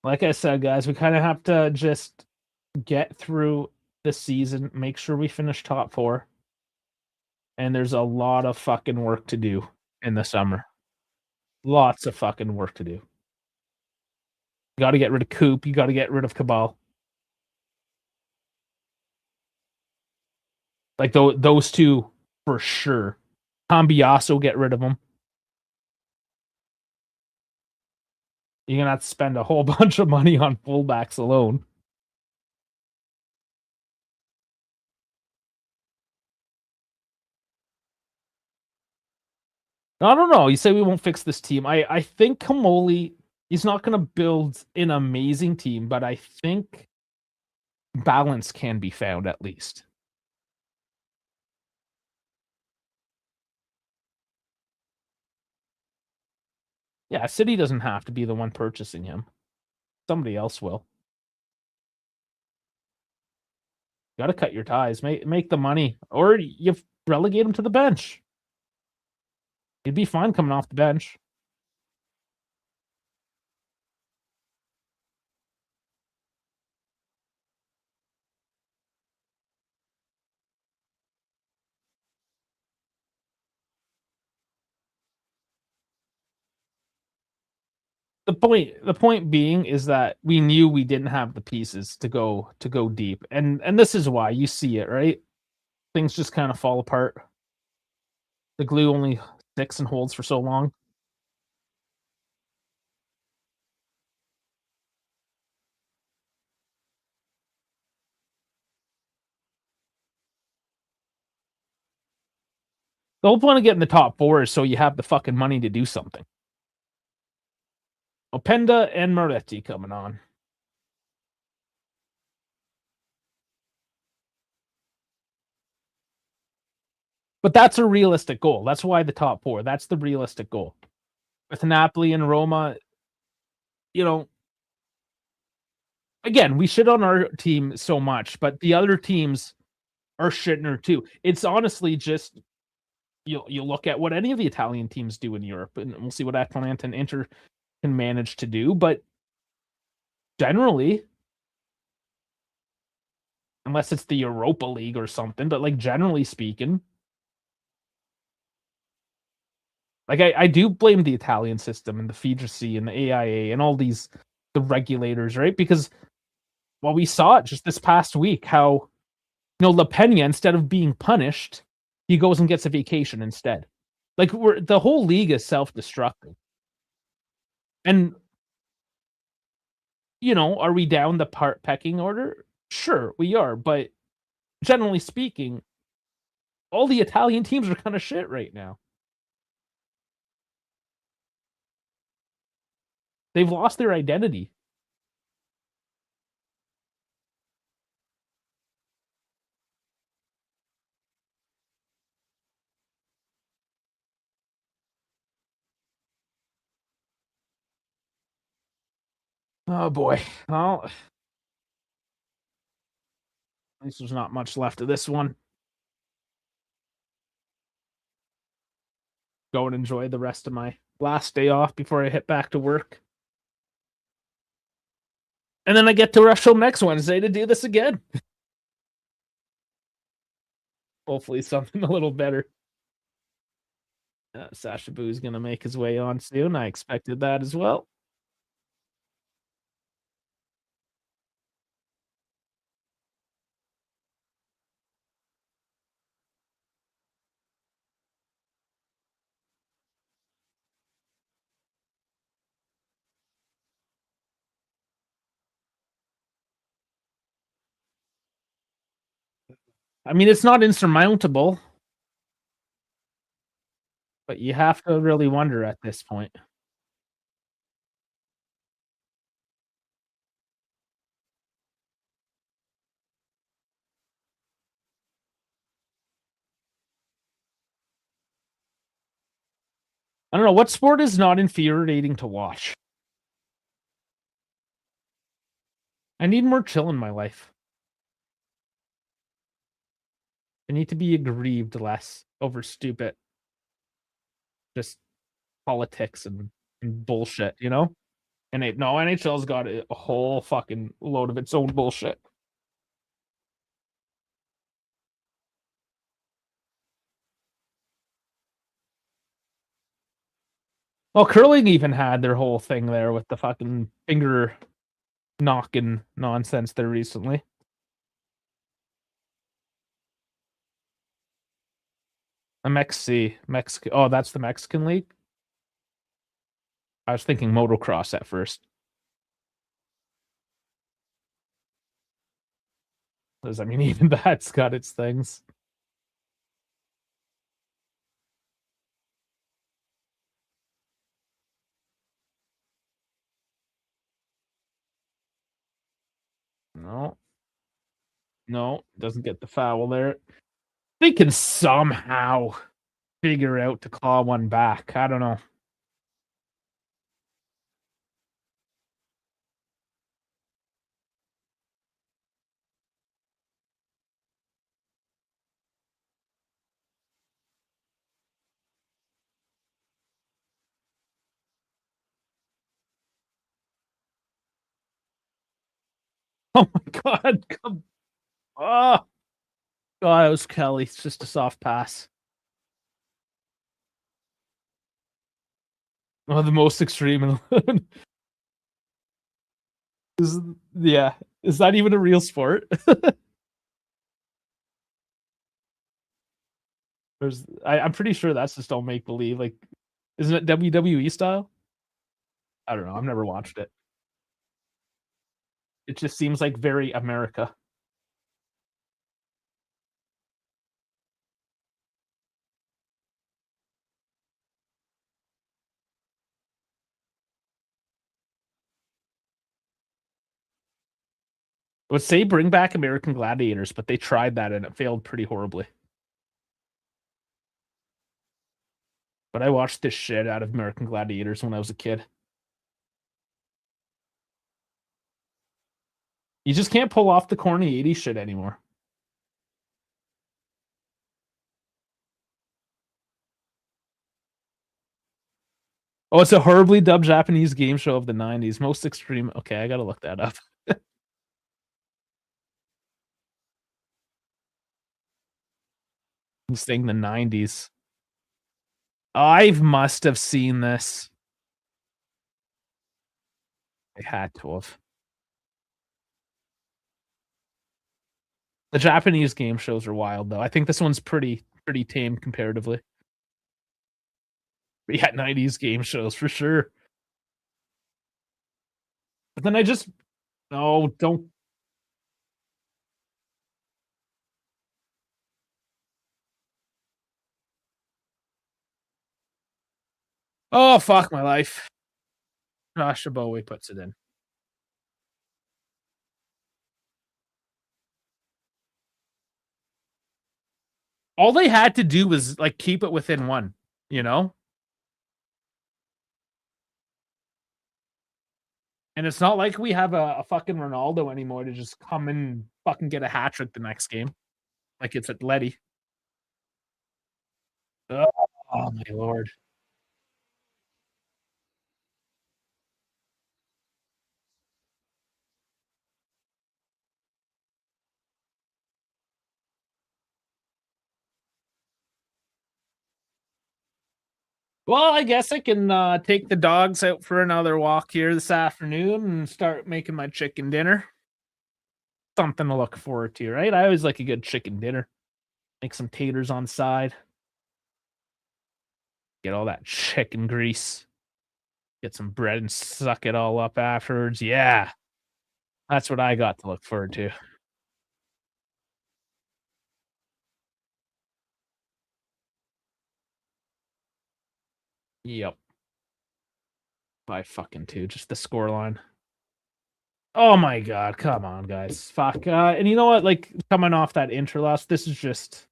Like I said, guys, we kind of have to just get through the season, make sure we finish top four, and there's a lot of fucking work to do in the summer. Lots of fucking work to do. You got to get rid of Coop. You got to get rid of Cabal. Like those two for sure. Cambiaso, get rid of them. You're gonna have to spend a whole bunch of money on fullbacks alone. I don't know. You say we won't fix this team. I think Kamoli, he's not gonna build an amazing team, but I think balance can be found at least. Yeah, City doesn't have to be the one purchasing him. Somebody else will. You gotta cut your ties. Make the money. Or you relegate him to the bench. He'd be fine coming off the bench. The point being is that we knew we didn't have the pieces to go deep. And this is why you see it, right? Things just kind of fall apart. The glue only sticks and holds for so long. The whole point of getting the top four is so you have the fucking money to do something. Openda and Moretti coming on. But that's a realistic goal. That's why the top four. That's the realistic goal. With Napoli and Roma, you know, again, we shit on our team so much, but the other teams are shitting her too. It's honestly just you look at what any of the Italian teams do in Europe, and we'll see what Atalanta and Inter can manage to do. But generally, unless it's the Europa League or something, but like generally speaking, like I do blame the Italian system and the FIGC and the AIA and all these the regulators, right? Because well, we saw it just this past week how La Pena, instead of being punished, he goes and gets a vacation instead. Like the whole league is self-destructing. And are we down the pecking order? Sure, we are, but generally speaking, all the Italian teams are kind of shit right now. They've lost their identity. Oh boy. Well, at least there's not much left of this one. Go and enjoy the rest of my last day off before I hit back to work. And then I get to rush home next Wednesday to do this again. Hopefully something a little better. Sasha Boo's going to make his way on soon. I expected that as well. I mean, it's not insurmountable, but you have to really wonder at this point. I don't know what sport is not infuriating to watch. I need more chill in my life. I need to be aggrieved less over stupid, just politics and bullshit, you know? And NHL's got a whole fucking load of its own bullshit. Well, curling even had their whole thing there with the fucking finger knocking nonsense there recently. MXC, Mexican. Oh, that's the Mexican league. I was thinking motocross at first. Because I mean, even that's got its things. No, no, doesn't get the foul there. They can somehow figure out to claw one back. I don't know. Oh my god! Come, oh god, it was Kelly. It's just a soft pass. Oh, the most extreme. is yeah. Is that even a real sport? I'm pretty sure that's just all make believe. Like, isn't it WWE style? I don't know. I've never watched it. It just seems like very America. I would say bring back American Gladiators, but they tried that and it failed pretty horribly. But I watched this shit out of American Gladiators when I was a kid. You just can't pull off the corny 80s shit anymore. Oh, it's a horribly dubbed Japanese game show of the 90s. Most extreme. Okay, I gotta look that up. I'm saying the 90s. I must have seen this. I had to have. The Japanese game shows are wild, though. I think this one's pretty tame comparatively. But yeah, 90s game shows for sure. But then I just no, don't. Oh fuck my life. Josh Bowie puts it in. All they had to do was like keep it within one, you know? And it's not like we have a fucking Ronaldo anymore to just come and fucking get a hat trick the next game. Like it's at Letty. Oh, oh my lord. Well, I guess I can take the dogs out for another walk here this afternoon and start making my chicken dinner. Something to look forward to, right? I always like a good chicken dinner. Make some taters on the side. Get all that chicken grease. Get some bread and suck it all up afterwards. Yeah, that's what I got to look forward to. Yep. By fucking two. Just the score line. Oh my god, come on, guys. Fuck. And you know what? Like coming off that interloss, this is just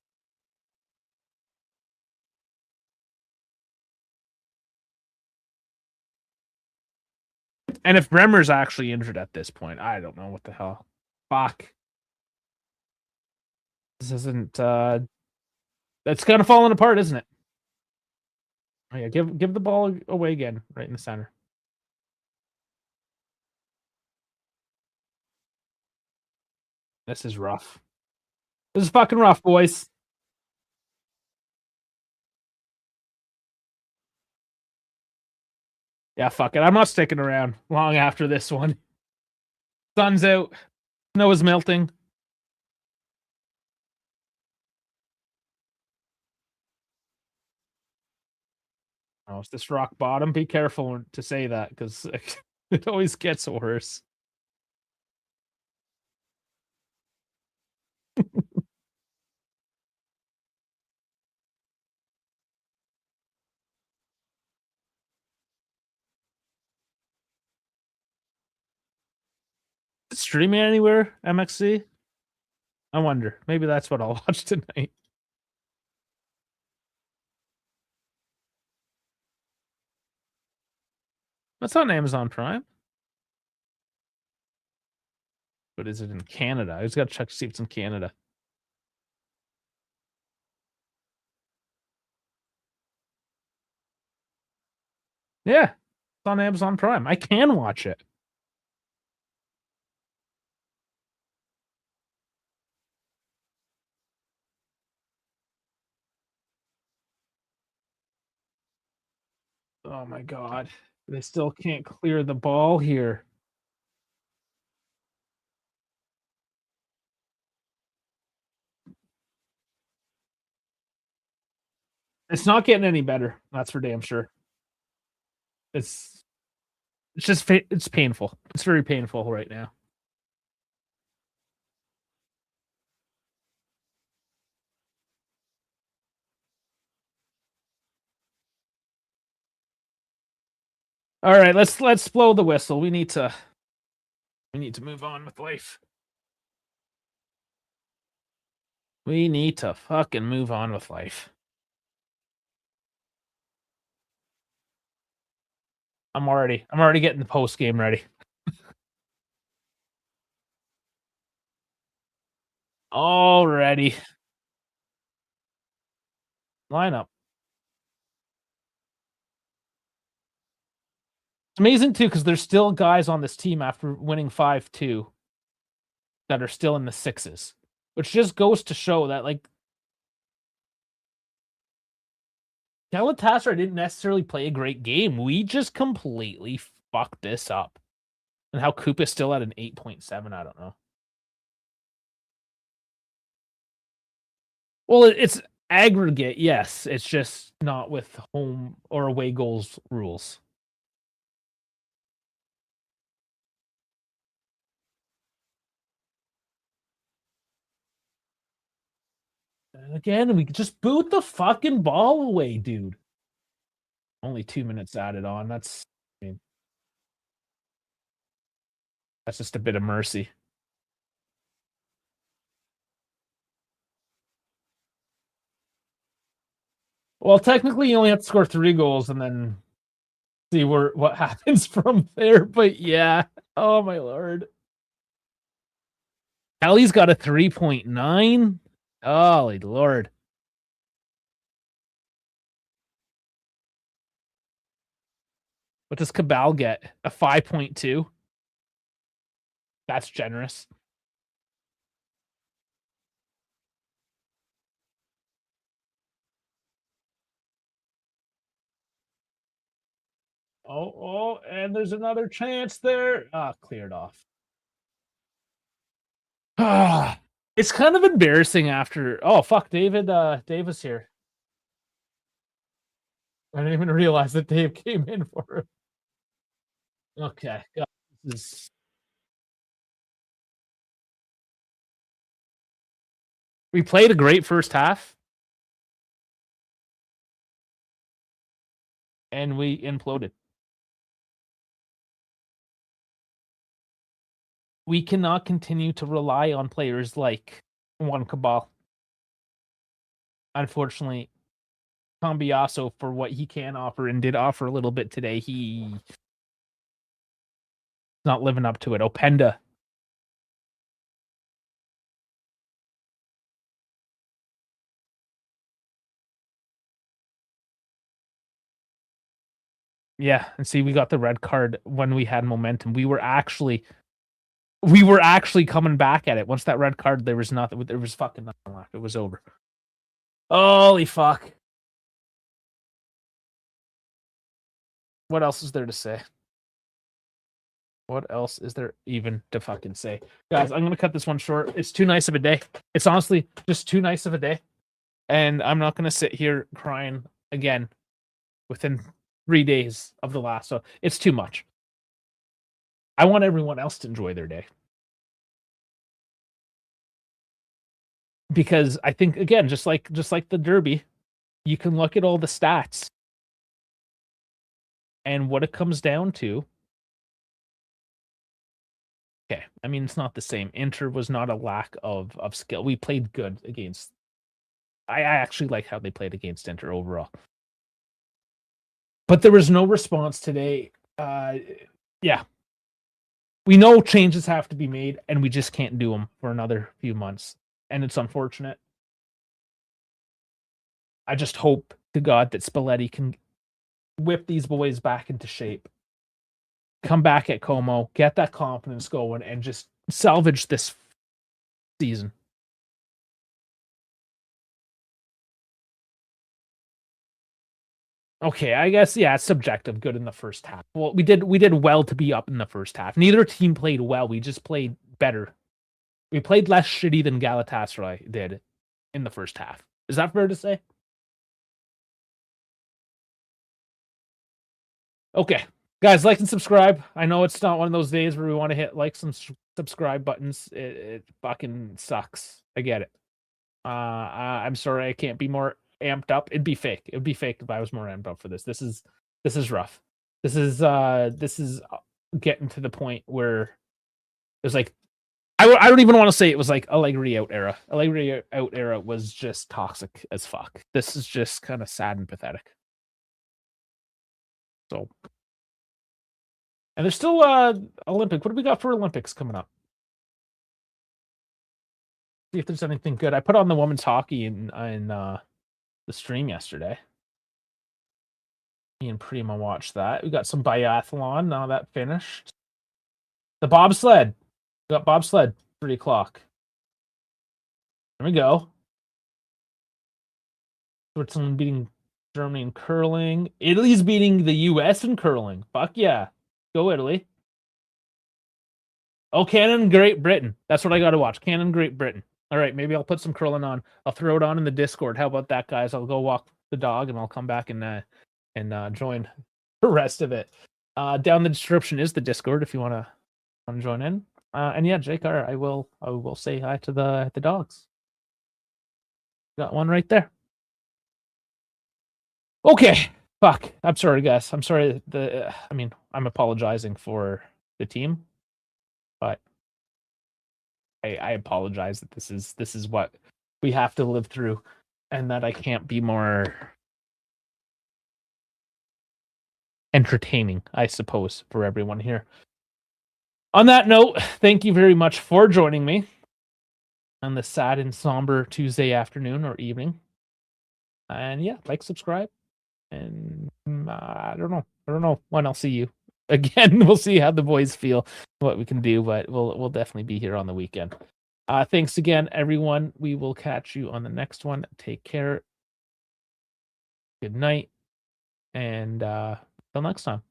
And if Bremer's actually injured at this point, I don't know what the hell. Fuck. This isn't. It's kind of falling apart, isn't it? Oh, yeah, give the ball away again, right in the center. This is rough. This is fucking rough, boys. Yeah, fuck it. I'm not sticking around long after this one. Sun's out. Snow is melting. Oh, is this rock bottom? Be careful to say that because it always gets worse. Streaming anywhere, MXC? I wonder. Maybe that's what I'll watch tonight. That's on Amazon Prime. But is it in Canada? I just got to check to see if it's in Canada. Yeah, it's on Amazon Prime. I can watch it. Oh my god. They still can't clear the ball here. It's not getting any better. That's for damn sure. It's just it's painful. It's very painful right now. All right, let's blow the whistle. We need to move on with life. We need to fucking move on with life. I'm already getting the post game ready. Already. Lineup. It's amazing too because there's still guys on this team after winning 5-2 that are still in the sixes, which just goes to show that like Galatasaray didn't necessarily play a great game. We just completely fucked this up. And how Koopa's still at an 8.7, I don't know. Well, it's aggregate, yes. It's just not with home or away goals rules. And again, we just boot the fucking ball away, dude. Only 2 minutes added on. That's just a bit of mercy. Well, technically, you only have to score 3 goals and then see what happens from there. But yeah, oh my lord, Kelly's got a 3.9. Holy lord! What does Cabal get? A 5.2. That's generous. Oh, and there's another chance there. Cleared off. It's kind of embarrassing after. Oh fuck, Davis here. I didn't even realize that Dave came in for it. Okay, God, this is. We played a great first half, and we imploded. We cannot continue to rely on players like Juan Cabal. Unfortunately, Cambiaso, for what he can offer and did offer a little bit today, he not living up to it. Openda. Yeah, and see, we got the red card when we had momentum. We were actually coming back at it. Once that red card, there was nothing. There was fucking nothing left. It was over. Holy fuck! What else is there to say? What else is there even to fucking say? Guys, I'm gonna cut this one short. It's too nice of a day. It's honestly just too nice of a day. And I'm not gonna sit here crying again within 3 days of the last. So it's too much. I want everyone else to enjoy their day. Because I think, again, just like the Derby, you can look at all the stats. And what it comes down to, okay, I mean, it's not the same. Inter was not a lack of skill. We played good against. I actually like how they played against Inter overall. But there was no response today. Yeah. We know changes have to be made, and we just can't do them for another few months. And it's unfortunate. I just hope to God that Spalletti can whip these boys back into shape. Come back at Como, get that confidence going, and just salvage this season. Okay, I guess, yeah, it's subjective. Good in the first half. Well, we did well to be up in the first half. Neither team played well. We just played better. We played less shitty than Galatasaray did in the first half. Is that fair to say? Okay. Guys, like and subscribe. I know it's not one of those days where we want to hit likes and subscribe buttons. It fucking sucks. I get it. I'm sorry I can't be more amped up. It'd be fake. It would be fake if I was more amped up for this. This is rough. This is getting to the point where there's like I don't even want to say it was like Allegri out era. Allegri out era was just toxic as fuck. This is just kind of sad and pathetic. So, and there's still Olympic. What do we got for Olympics coming up? See if there's anything good. I put on the women's hockey in the stream yesterday. Me and Prima watched that. We got some biathlon. Now that finished. The bobsled. We got bobsled 3 o'clock. There we go. Switzerland beating Germany in curling. Italy's beating the US in curling. Fuck yeah. Go Italy. Oh, Canada and Great Britain. That's what I got to watch. Canada and Great Britain. All right, maybe I'll put some curling on. I'll throw it on in the Discord. How about that, guys? I'll go walk the dog and I'll come back and join the rest of it. Down in the description is the Discord if you want to join in. And yeah, JCar, I will say hi to the dogs. Got one right there. Okay. Fuck. I'm sorry, guys. I'm sorry. I'm apologizing for the team, but I apologize that this is what we have to live through, and that I can't be more entertaining, I suppose, for everyone here. On that note, thank you very much for joining me on this sad and somber Tuesday afternoon or evening. And yeah, like, subscribe, and I don't know when I'll see you again. We'll see how the boys feel, what we can do, but we'll definitely be here on the weekend. Thanks again, everyone. We will catch you on the next one. Take care. Good night, and till next time.